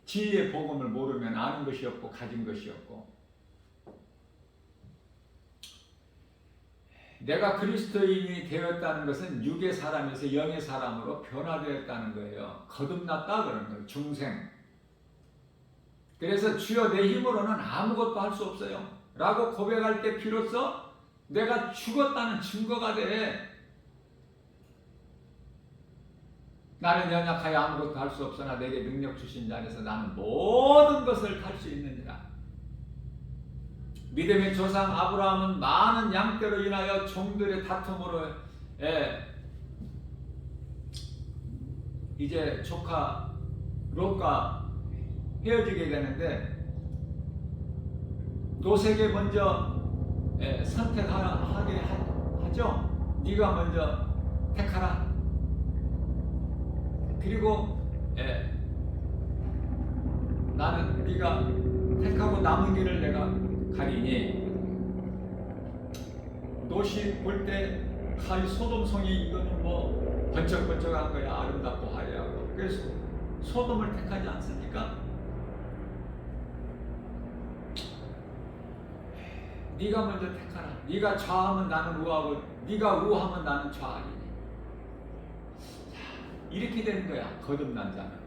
진리의 복음을 모르면 아는 것이 없고 가진 것이 없고. 내가 그리스도인이 되었다는 것은 육의 사람에서 영의 사람으로 변화되었다는 거예요. 거듭났다 그러는 거예요. 중생. 그래서 주여 내 힘으로는 아무것도 할 수 없어요 라고 고백할 때 비로소 내가 죽었다는 증거가 돼. 나는 연약하여 아무것도 할 수 없으나 내게 능력 주신 자 안에서 나는 모든 것을 할 수 있느니라. 믿음의 조상 아브라함은 많은 양떼로 인하여 종들의 다툼으로 이제 조카 롯과 헤어지게 되는데 노색에 먼저 선택하게 하죠. 네가 먼저 택하라. 그리고 나는 네가 택하고 남은 길을 내가 가리니 노시 볼 때 소돔성이 이거는 뭐 번쩍번쩍한 거야. 아름답고 화려하고. 그래서 소돔을 택하지 않습니까? 네가 먼저 택하라. 네가 좌하면 나는 우하고 네가 우하면 나는 좌하리니. 이렇게 되는 거야. 거듭난 자는.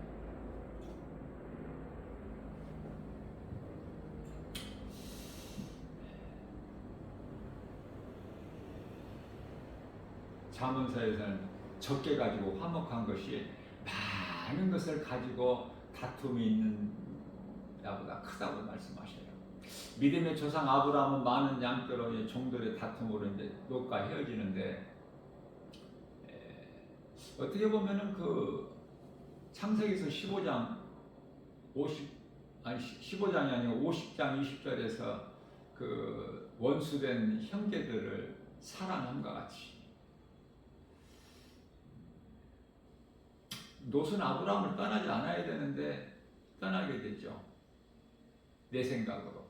잠언서에서는 적게 가지고 화목한 것이 많은 것을 가지고 다툼이 있는 자보다 크다고 말씀하셔요. 믿음의 조상 아브라함은 많은 양떼로 종들의 다툼으로 이제 롯과 헤어지는데 어떻게 보면은 그 창세기서 15장 15장이 아니고 50장 20절에서 그 원수된 형제들을 사랑함과 같이 롯은 아브라함을 떠나지 않아야 되는데 떠나게 되죠. 내 생각으로.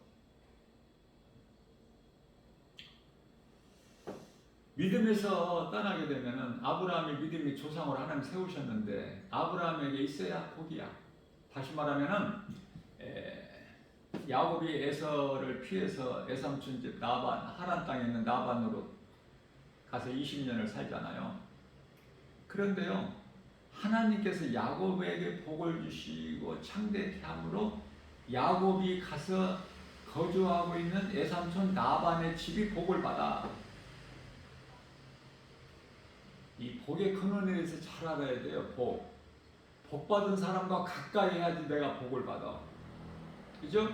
믿음에서 떠나게 되면은 아브라함이 믿음의 조상으로 하나님 세우셨는데 아브라함에게 있어야 복이야. 다시 말하면은 야곱이 에서를 피해서 에삼촌 집 나반 하란 땅에 있는 나반으로 가서 20년을 살잖아요. 그런데요, 하나님께서 야곱에게 복을 주시고 창대케 함으로 야곱이 가서 거주하고 있는 에삼촌 나반의 집이 복을 받아. 이 복의 근원에 대해서 잘 알아야 돼요. 복 받은 사람과 가까이 해야지 내가 복을 받아. 그죠?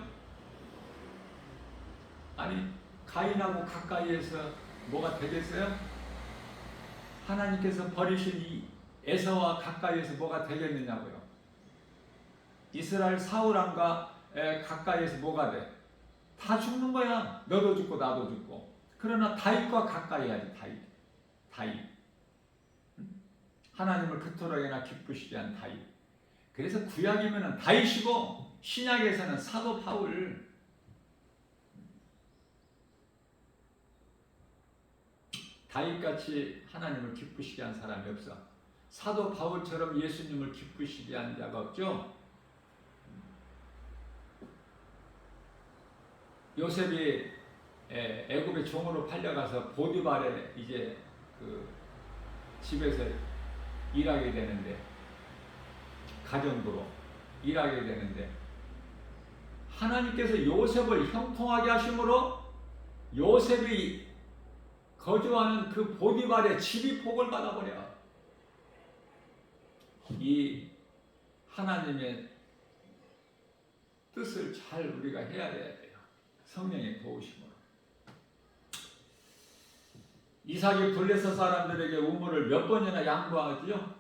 아니 가인하고 가까이해서 뭐가 되겠어요? 하나님께서 버리신 이 에서와 가까이해서 뭐가 되겠느냐고요. 이스라엘 사울왕과 가까이해서 뭐가 돼? 다 죽는 거야. 너도 죽고 나도 죽고. 그러나 다윗과 가까이 해야지. 다윗. 하나님을 그토록이나 기쁘시게 한 다윗. 그래서 구약이면은 다윗이고 신약에서는 사도 바울. 다윗같이 하나님을 기쁘시게 한 사람이 없어. 사도 바울처럼 예수님을 기쁘시게 한 자가 없죠. 요셉이 애굽의 종으로 팔려가서 보디발의 이제 그 집에서 일하게 되는데, 가정부로 일하게 되는데, 하나님께서 요셉을 형통하게 하심으로 요셉이 거주하는 그 보디발의 집이 복을 받아버려. 이 하나님의 뜻을 잘 우리가 해야 돼요. 성령의 도우심으로. 이삭이 블레셋 사람들에게 우물을 몇 번이나 양보하지요?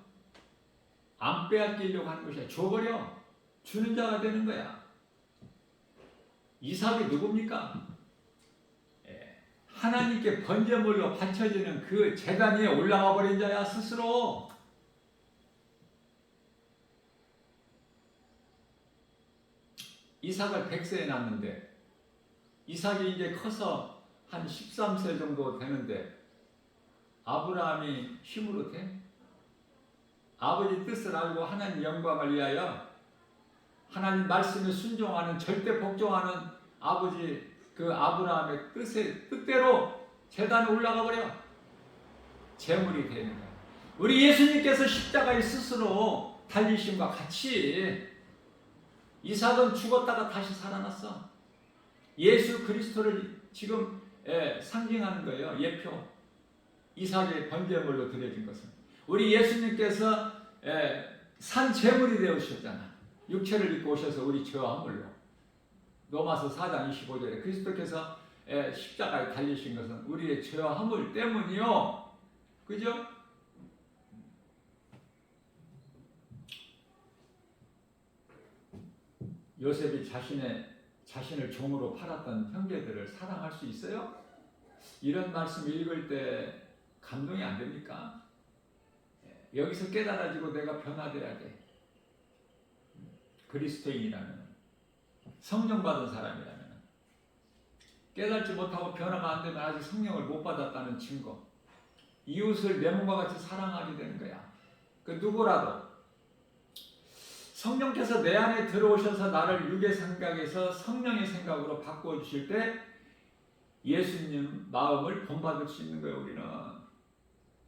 안 빼앗기려고 하는 것이야. 줘버려. 주는 자가 되는 거야. 이삭이 누굽니까? 하나님께 번제물로 바쳐지는 그 제단 위에 올라가 버린 자야, 스스로. 이삭을 100세에 낳았는데, 이삭이 이제 커서 한 13세 정도 되는데, 아브라함이 힘으로 돼? 아버지 뜻을 알고 하나님 영광을 위하여 하나님 말씀에 순종하는, 절대 복종하는 아버지 그 아브라함의 뜻대로 제단에 올라가 버려. 제물이 되는 거야. 우리 예수님께서 십자가에 스스로 달리심과 같이 이삭은 죽었다가 다시 살아났어. 예수 그리스도를 지금 상징하는 거예요. 예표. 이삭의 번제물로 드려진 것은 우리 예수님께서 산 제물이 되어주셨잖아. 육체를 입고 오셔서 우리 죄와 허물로. 로마서 4장 25절에 그리스도께서 십자가에 달리신 것은 우리의 죄와 허물 때문이요. 그죠? 요셉이 자신을 종으로 팔았던 형제들을 사랑할 수 있어요? 이런 말씀 읽을 때 감동이 안 됩니까? 여기서 깨달아지고 내가 변화돼야 돼. 그리스도인이라면, 성령 받은 사람이라면, 깨닫지 못하고 변화가 안 되면 아직 성령을 못 받았다는 증거. 이웃을 내 몸과 같이 사랑하게 되는 거야. 그 누구라도 성령께서 내 안에 들어오셔서 나를 육의 생각에서 성령의 생각으로 바꾸어 주실 때 예수님 마음을 본받을 수 있는 거예요. 우리는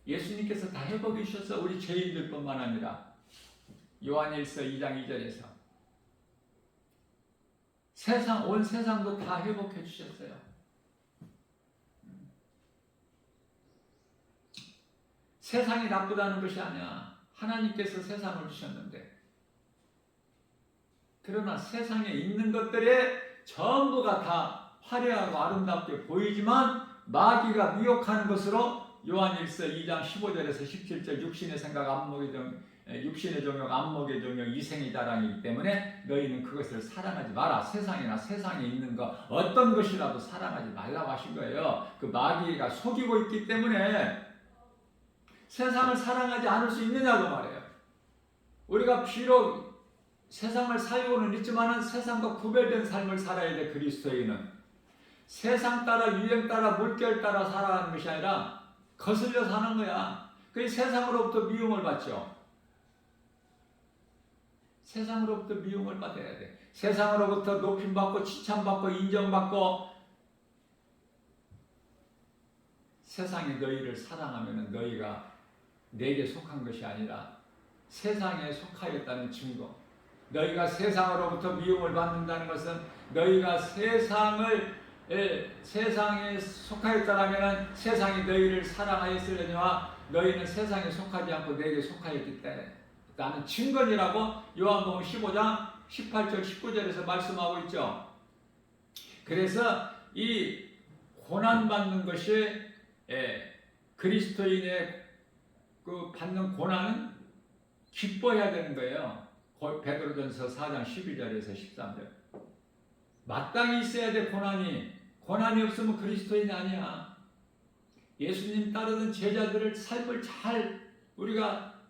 예수님께서 다 회복해 주셔서 우리 죄인들 뿐만 아니라 요한일서 2장 2절에서 온 세상도 다 회복해 주셨어요. 세상이 나쁘다는 것이 아니야. 하나님께서 세상을 주셨는데, 그러나 세상에 있는 것들에 전부가 다 화려하고 아름답게 보이지만 마귀가 미혹하는 것으로 요한일서 2장 15절에서 17절 육신의 생각, 육신의 종욕, 안목의 종욕, 이생의 자랑이기 때문에 너희는 그것을 사랑하지 마라. 세상이나 세상에 있는 것 어떤 것이라도 사랑하지 말라고 하신 거예요. 그 마귀가 속이고 있기 때문에 세상을 사랑하지 않을 수 있느냐고 말해요. 우리가 비록 세상을 살고는 있지만 세상과 구별된 삶을 살아야 돼. 그리스도인은 세상 따라 유행 따라 물결 따라 살아가는 것이 아니라 거슬려 사는 거야. 그 세상으로부터 미움을 받죠. 세상으로부터 미움을 받아야 돼. 세상으로부터 높임받고 칭찬받고 인정받고. 세상이 너희를 사랑하면 너희가 내게 속한 것이 아니라 세상에 속하였다는 증거. 너희가 세상으로부터 미움을 받는다는 것은 너희가 세상에 속하였다면 세상이 너희를 사랑하였으려니와 너희는 세상에 속하지 않고 내게 속하였기 때문에 라는 증거니라고 요한복음 15장 18절 19절에서 말씀하고 있죠. 그래서 이 고난받는 것이 그리스도인의 그 받는 고난은 기뻐해야 되는 거예요. 베드로전서 4장 12절에서 13절. 마땅히 있어야 돼. 고난이 없으면 그리스도인이 아니야. 예수님 따르는 제자들을 삶을 잘 우리가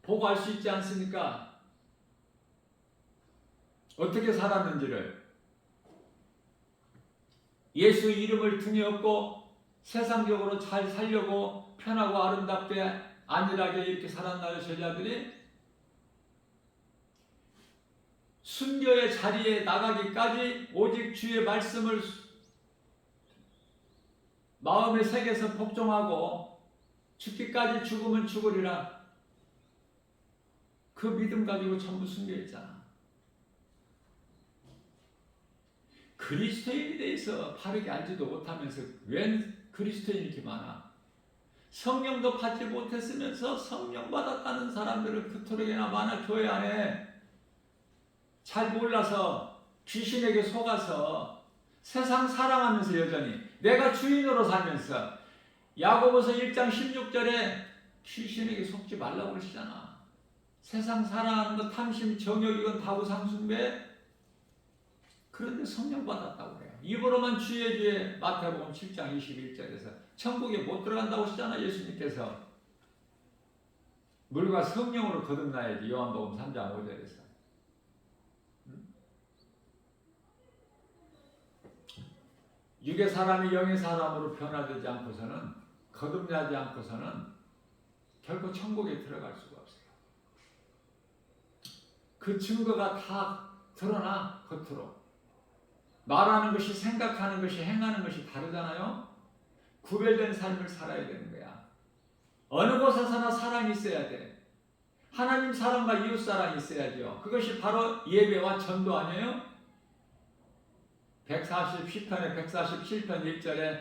보고 알 수 있지 않습니까? 어떻게 살았는지를. 예수 이름을 등에 업고 세상적으로 잘 살려고 편하고 아름답게 안일하게 이렇게 살았나요, 제자들이? 순교의 자리에 나가기까지 오직 주의 말씀을 마음의 색에서 복종하고 죽기까지 죽으면 죽으리라. 그 믿음 가지고 전부 순교했잖아. 그리스도인에 대해서 바르게 알지도 못하면서 웬 그리스도인이 이렇게 많아? 성령도 받지 못했으면서 성령 받았다는 사람들은 그토록이나 많아. 교회 안에 잘 몰라서 귀신에게 속아서 세상 사랑하면서 여전히 내가 주인으로 살면서 야고보서 1장 16절에 귀신에게 속지 말라고 그러시잖아. 세상 사랑하는 것 탐심 정욕 이건 다구상숭배. 그런데 성령 받았다고 그래요. 입으로만 주의 주의 마태복음 7장 21절에서 천국에 못 들어간다고 하시잖아. 예수님께서 물과 성령으로 거듭나야지. 요한복음 3장 5절에서. 육의 사람이 영의 사람으로 변화되지 않고서는, 거듭나지 않고서는 결코 천국에 들어갈 수가 없어요. 그 증거가 다 드러나. 겉으로 말하는 것이, 생각하는 것이, 행하는 것이 다르잖아요. 구별된 삶을 살아야 되는 거야. 어느 곳에서나 사랑이 있어야 돼. 하나님 사랑과 이웃 사랑이 있어야죠. 그것이 바로 예배와 전도 아니에요? 140시편의 147편 1절에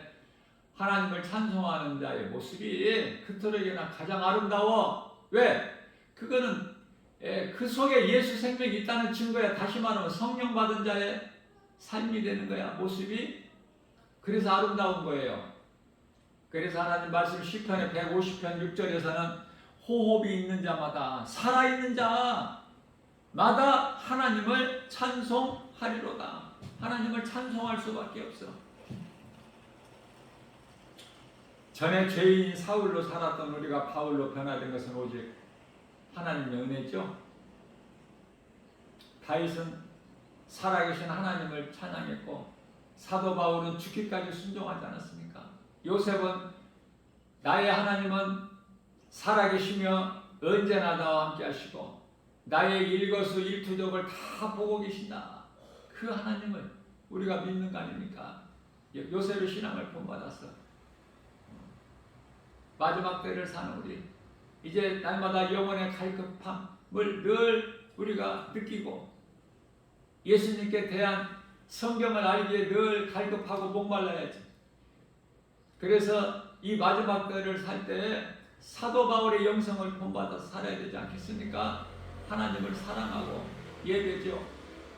하나님을 찬송하는 자의 모습이 그토록이나 가장 아름다워. 왜? 그거는 그 속에 예수 생명이 있다는 증거야. 다시 말하면 성령 받은 자의 삶이 되는 거야. 모습이. 그래서 아름다운 거예요. 그래서 하나님 말씀 시편의 150편 6절에서는 호흡이 있는 자마다, 살아있는 자마다 하나님을 찬송하리로다. 하나님을 찬송할 수밖에 없어. 전에 죄인 사울로 살았던 우리가 바울로 변화된 것은 오직 하나님의 은혜죠. 다윗은 살아계신 하나님을 찬양했고, 사도 바울은 죽기까지 순종하지 않았습니까? 요셉은 나의 하나님은 살아계시며 언제나 나와 함께 하시고 나의 일거수일투족을 다 보고 계신다. 그 하나님을 우리가 믿는 거 아닙니까? 요셉의 신앙을 본받았어. 마지막 때를 사는 우리, 이제 날마다 영혼의 갈급함을 늘 우리가 느끼고 예수님께 대한 성경을 알기에 늘 갈급하고 목말라야지. 그래서 이 마지막 때를 살 때 사도 바울의 영성을 본받아서 살아야 되지 않겠습니까? 하나님을 사랑하고 예배죠.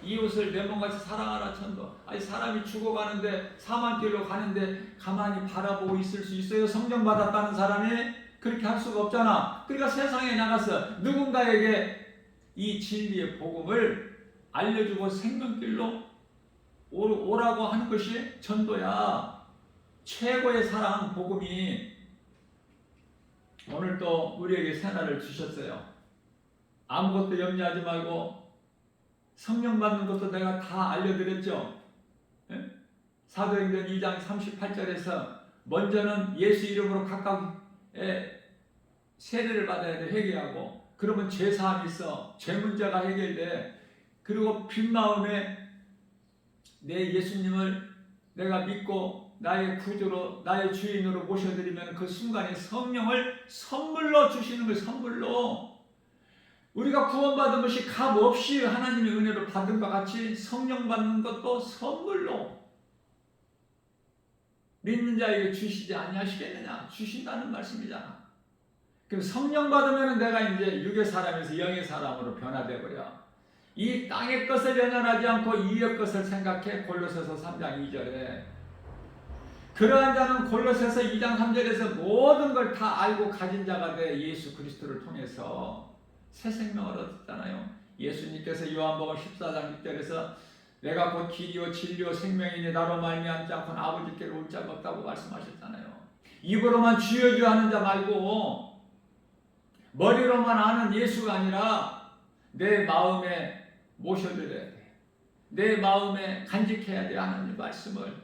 이웃을 내 몸같이 사랑하라 천도. 아니 사람이 죽어가는데 사망길로 가는데 가만히 바라보고 있을 수 있어요? 성령 받았다는 사람이 그렇게 할 수가 없잖아. 그러니까 세상에 나가서 누군가에게 이 진리의 복음을 알려주고 생명길로 오라고 하는 것이 전도야. 최고의 사랑 복음이 오늘 또 우리에게 새날을 주셨어요. 아무것도 염려하지 말고 성령 받는 것도 내가 다 알려드렸죠. 사도행전 2장 38절에서 먼저는 예수 이름으로 각각 세례를 받아야 돼. 회개하고 그러면 죄사함이 있어. 죄 문제가 해결돼. 그리고 빈 마음에 내 예수님을 내가 믿고 나의 구주로 나의 주인으로 모셔드리면 그 순간에 성령을 선물로 주시는 거예요. 선물로. 우리가 구원받은 것이 값 없이 하나님의 은혜를 받은 것 같이 성령 받는 것도 선물로 믿는 자에게 주시지 아니하시겠느냐. 주신다는 말씀이잖아. 그럼 성령 받으면 내가 이제 육의 사람에서 영의 사람으로 변화돼 버려. 이 땅의 것을 연연하지 않고 이의 것을 생각해. 골로새서 3장 2절에 그러한 자는 골로새서 2장 3절에서 모든 걸 다 알고 가진 자가 돼. 예수 그리스도를 통해서 새 생명을 얻었잖아요. 예수님께서 요한복음 14장 6절에서 내가 곧 길이요 진리요 생명이니 나로 말미암지 않고는 아버지께로 올 자가 없다고 말씀하셨잖아요. 입으로만 주여 주여 하는 자 말고 머리로만 아는 예수가 아니라 내 마음에 모셔드려야 돼. 내 마음에 간직해야 돼. 하나님 말씀을.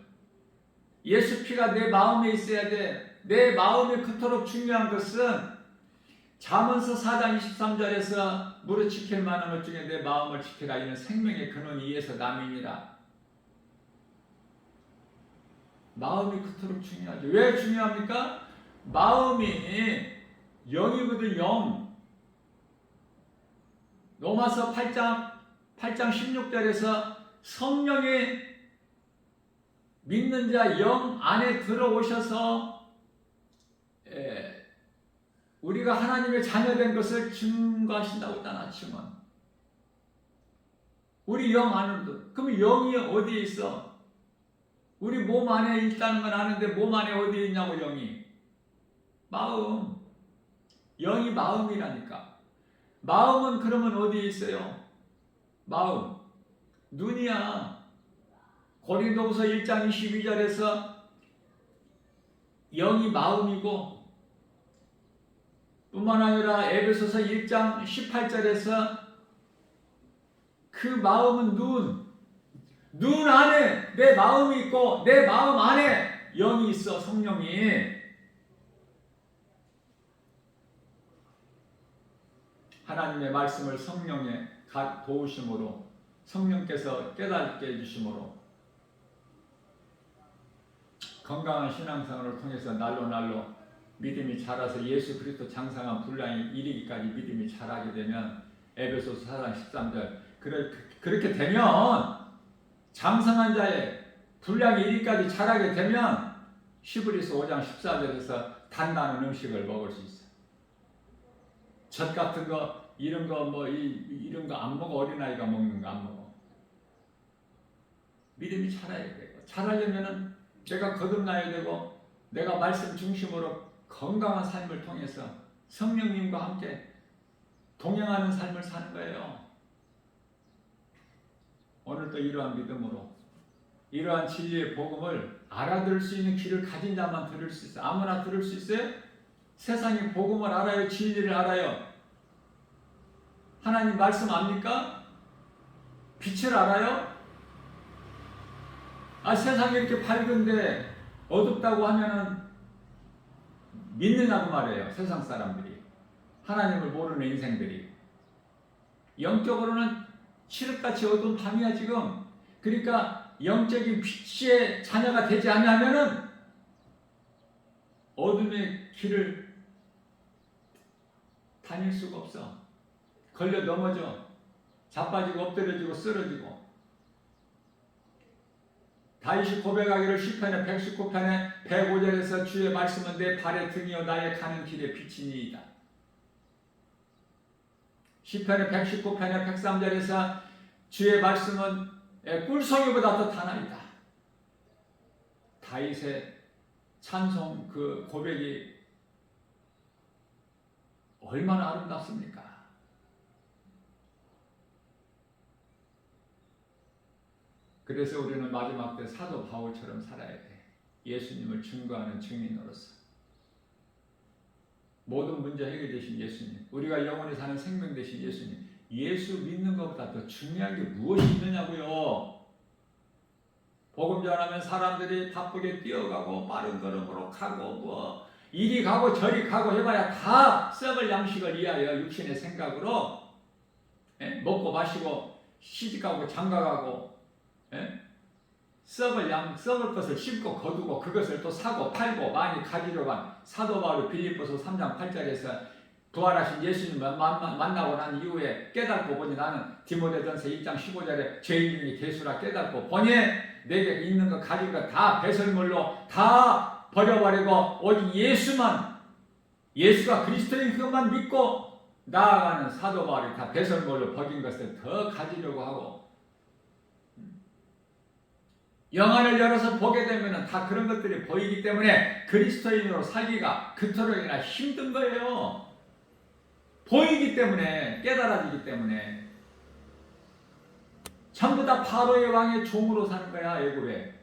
예수 피가 내 마음에 있어야 돼. 내 마음이 그토록 중요한 것은 잠언서 4장 23절에서 무릇 지킬 만한 것 중에 내 마음을 지키라. 이는 생명의 근원이 이에서 남이니라. 마음이 그토록 중요하죠. 왜 중요합니까? 마음이 영이거든, 영. 로마서 8장 16절에서 성령이 믿는 자 영 안에 들어오셔서 우리가 하나님의 자녀된 것을 증거하신다고 했잖아, 증언. 우리 영 안에도. 그럼 영이 어디에 있어? 우리 몸 안에 있다는 건 아는데 몸 안에 어디에 있냐고, 영이. 마음. 영이 마음이라니까. 마음은 그러면 어디에 있어요? 마음. 눈이야. 고린도후서 1장 22절에서 영이 마음이고, 뿐만 아니라 에베소서 1장 18절에서 그 마음은 눈 안에 내 마음이 있고 내 마음 안에 영이 있어, 성령이. 하나님의 말씀을 성령의 도우심으로, 성령께서 깨닫게 해주심으로 건강한 신앙생활을 통해서 날로 믿음이 자라서 예수 그리스도 장성한 분량이 이르기까지 믿음이 자라게 되면, 에베소서 4장 13절, 그렇게 되면 장성한 자의 분량이 이르기까지 자라게 되면 히브리서 5장 14절에서 단단한 음식을 먹을 수 있어. 젖 같은 거 이런 거 이런 거 안 먹어. 어린아이가 먹는 거 안 먹어. 믿음이 자라야 되고, 자라려면은 내가 거듭나야 되고, 내가 말씀 중심으로 건강한 삶을 통해서 성령님과 함께 동행하는 삶을 사는 거예요. 오늘도 이러한 믿음으로, 이러한 진리의 복음을 알아들을 수 있는 귀를 가진 자만 들을 수 있어요. 아무나 들을 수 있어요? 세상이 복음을 알아요? 진리를 알아요? 하나님 말씀 압니까? 빛을 알아요? 세상이 이렇게 밝은데 어둡다고 하면은 믿느냐고 말이에요. 세상 사람들이, 하나님을 모르는 인생들이. 영적으로는 칠흑같이 어두운 밤이야 지금. 그러니까 영적인 빛의 자녀가 되지 않으면은 어둠의 길을 다닐 수가 없어. 걸려 넘어져. 자빠지고 엎드려지고 쓰러지고. 다윗이 고백하기를 시편의 119편의 105절에서 주의 말씀은 내 발의 등이요 나의 가는 길의 빛이니이다. 시편의 119편의 103절에서 주의 말씀은 꿀송이보다 더 다나이다. 다윗의 찬송 그 고백이 얼마나 아름답습니까? 그래서 우리는 마지막 때 사도 바울처럼 살아야 돼. 예수님을 증거하는 증인으로서. 모든 문제 해결되신 예수님, 우리가 영원히 사는 생명 되신 예수님, 예수 믿는 것보다 더 중요한 게 무엇이 있느냐고요. 복음 전하면 사람들이 바쁘게 뛰어가고 빠른 걸음으로 가고 이리 가고 저리 가고 해봐야 다 썩을 양식을 위하여 육신의 생각으로 먹고 마시고 시집가고 장가가고 썩을 것을 씹고 거두고 그것을 또 사고 팔고 많이 가지러 간 사도 바울이 빌립보서 3장 8절에서 부활하신 예수님을 만나고 난 이후에 깨닫고 보니 나는 디모데전서 1장 15절에 죄인 중에 괴수라 깨닫고 보니 내게 있는 거 가진 거 다 배설물로 다 버려버리고 오직 예수가 그리스도인 그것만 믿고 나아가는 사도 바울이 다 배설물로 버린 것을 더 가지려고 하고, 영안을 열어서 보게 되면 다 그런 것들이 보이기 때문에 그리스도인으로 살기가 그토록이나 힘든 거예요. 보이기 때문에, 깨달아지기 때문에. 전부 다 바로의 왕의 종으로 사는 거야, 애굽에.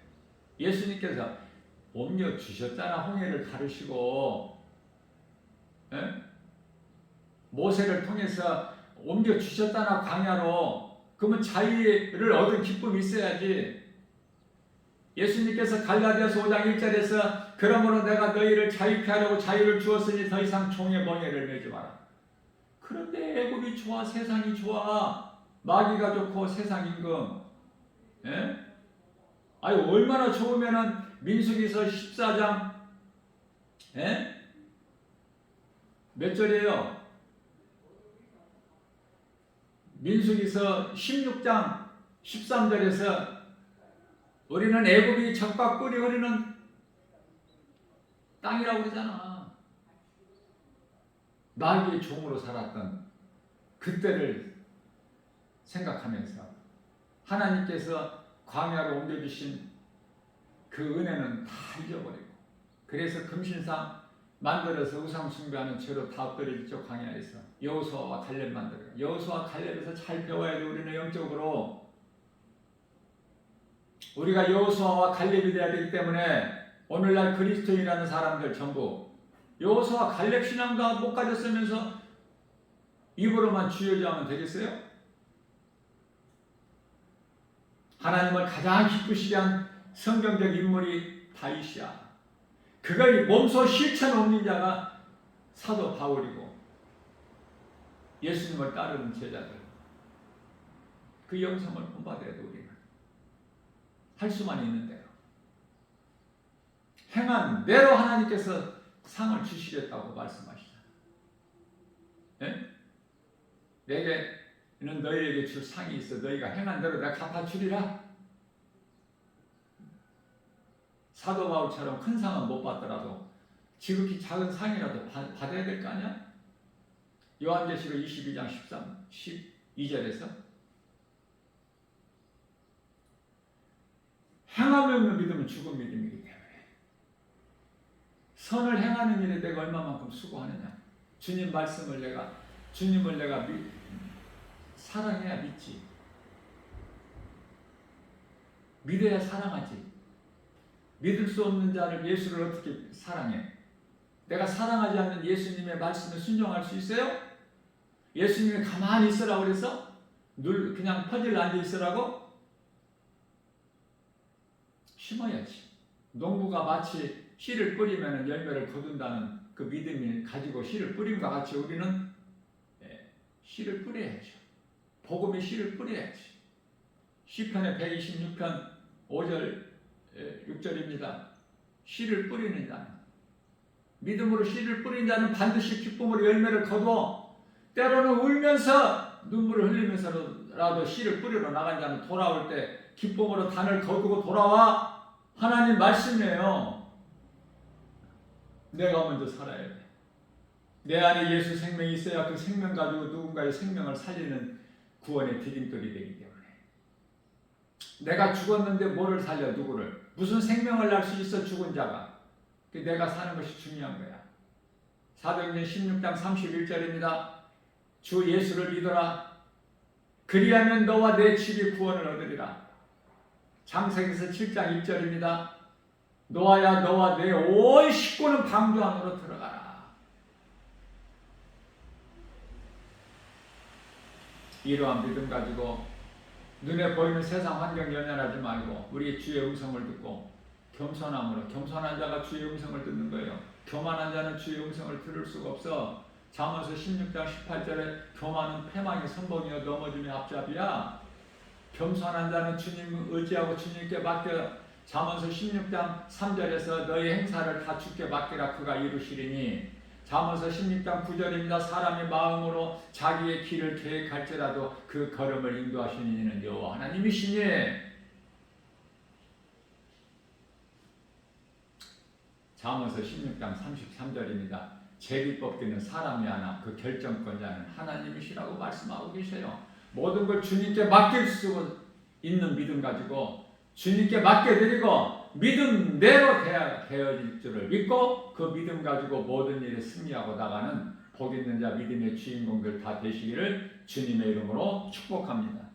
예수님께서 옮겨 주셨잖아. 홍해를 가르시고 모세를 통해서 옮겨 주셨잖아, 광야로. 그러면 자유를 얻은 기쁨이 있어야지. 예수님께서 갈라디아서 5장 1절에서 그러므로 내가 너희를 자유케 하려고 자유를 주었으니 더 이상 종의 멍에를 매지 마라. 그런데 애굽이 좋아, 세상이 좋아, 마귀가 좋고 세상 임금, 예? 아니 얼마나 좋으면은 민수기서 14장 예? 몇 절이에요? 민수기서 16장 13절에서 우리는 애굽이 적과 꿀이 흐르는 땅이라고 그러잖아. 마귀의 종으로 살았던 그때를 생각하면서 하나님께서 광야로 옮겨주신 그 은혜는 다 잊어버리고, 그래서 금신상 만들어서 우상 숭배하는 죄로 다 엎드려졌죠. 광야에서 여호수아와 갈렙 만들어요. 여호수아 갈렙에서 잘 배워야 돼. 우리는 영적으로 우리가 여호수아와 갈렙이 되어야 되기 때문에 오늘날 그리스도인이라는 사람들 전부 여호수아 갈렙 신앙도 못 가졌으면서 입으로만 주여주하면 되겠어요? 하나님을 가장 기쁘시게 한 성경적 인물이 다윗이야. 그걸 몸소 실천 옮긴 자가 사도 바울이고 예수님을 따르는 제자들. 그 영성을 본받아야 돼. 우리는 할 수만 있는 대로 행한 대로 하나님께서 상을 주시겠다고 말씀하시잖아요. 네? 내게는 너희에게 줄 상이 있어. 너희가 행한 대로 내가 갚아주리라. 사도 바울처럼 큰 상은 못 받더라도 지극히 작은 상이라도 받아야 될 거 아니야? 요한계시록 22장 12절에서 행함이 없는 믿음은 죽은 믿음이기 때문에 선을 행하는 일에 내가 얼마만큼 수고하느냐. 주님 말씀을 주님을 내가 사랑해야 믿지. 믿어야 사랑하지. 믿을 수 없는 자를 예수를 어떻게 사랑해? 내가 사랑하지 않는 예수님의 말씀에 순종할 수 있어요? 예수님이 가만히 있으라고 그래서? 그냥 퍼즐 앉아 있으라고? 심어야지. 농부가 마치 씨를 뿌리면 열매를 거둔다는 그 믿음을 가지고 씨를 뿌림과 같이 우리는 씨를 뿌려야죠. 복음의 씨를 뿌려야지. 시편의 126편 5절 6절입니다. 씨를 뿌리는 자는, 믿음으로 씨를 뿌린 자는 반드시 기쁨으로 열매를 거두어 때로는 울면서 눈물을 흘리면서라도 씨를 뿌리러 나간 자는 돌아올 때 기쁨으로 단을 거두고 돌아와. 하나님 말씀이에요. 내가 먼저 살아야 돼. 내 안에 예수 생명이 있어야 그 생명 가지고 누군가의 생명을 살리는 구원의 디딤돌이 되기 때문에. 내가 죽었는데 뭐를 살려? 누구를? 무슨 생명을 날 수 있어? 죽은 자가. 내가 사는 것이 중요한 거야. 사도행전 16장 31절입니다. 주 예수를 믿어라. 그리하면 너와 내 집이 구원을 얻으리라. 창세기서 7장 1절입니다. 노아야 너와 내 온 식구는 방주 안으로 들어가라. 이러한 믿음 가지고 눈에 보이는 세상 환경 연연하지 말고 우리의 주의 음성을 듣고 겸손함으로, 겸손한 자가 주의 음성을 듣는 거예요. 교만한 자는 주의 음성을 들을 수가 없어. 잠언서 16장 18절에 교만은 패망의 선봉이여 넘어짐의 앞잡이야. 겸손한 자는 주님 의지하고 주님께 맡겨. 잠언서 16장 3절에서 너희 행사를 다 주께 맡기라 그가 이루시리니. 잠언서 16장 9절입니다. 사람의 마음으로 자기의 길을 계획할지라도 그 걸음을 인도하시는 이는 여호와 하나님이시니. 잠언서 16장 33절입니다. 제비 뽑기는 사람이 하나 그 결정권자는 하나님이시라고 말씀하고 계세요. 모든 걸 주님께 맡길 수 있는 믿음 가지고 주님께 맡겨드리고 믿음대로 되어질 줄을 믿고 그 믿음 가지고 모든 일에 승리하고 나가는 복 있는 자 믿음의 주인공들 다 되시기를 주님의 이름으로 축복합니다.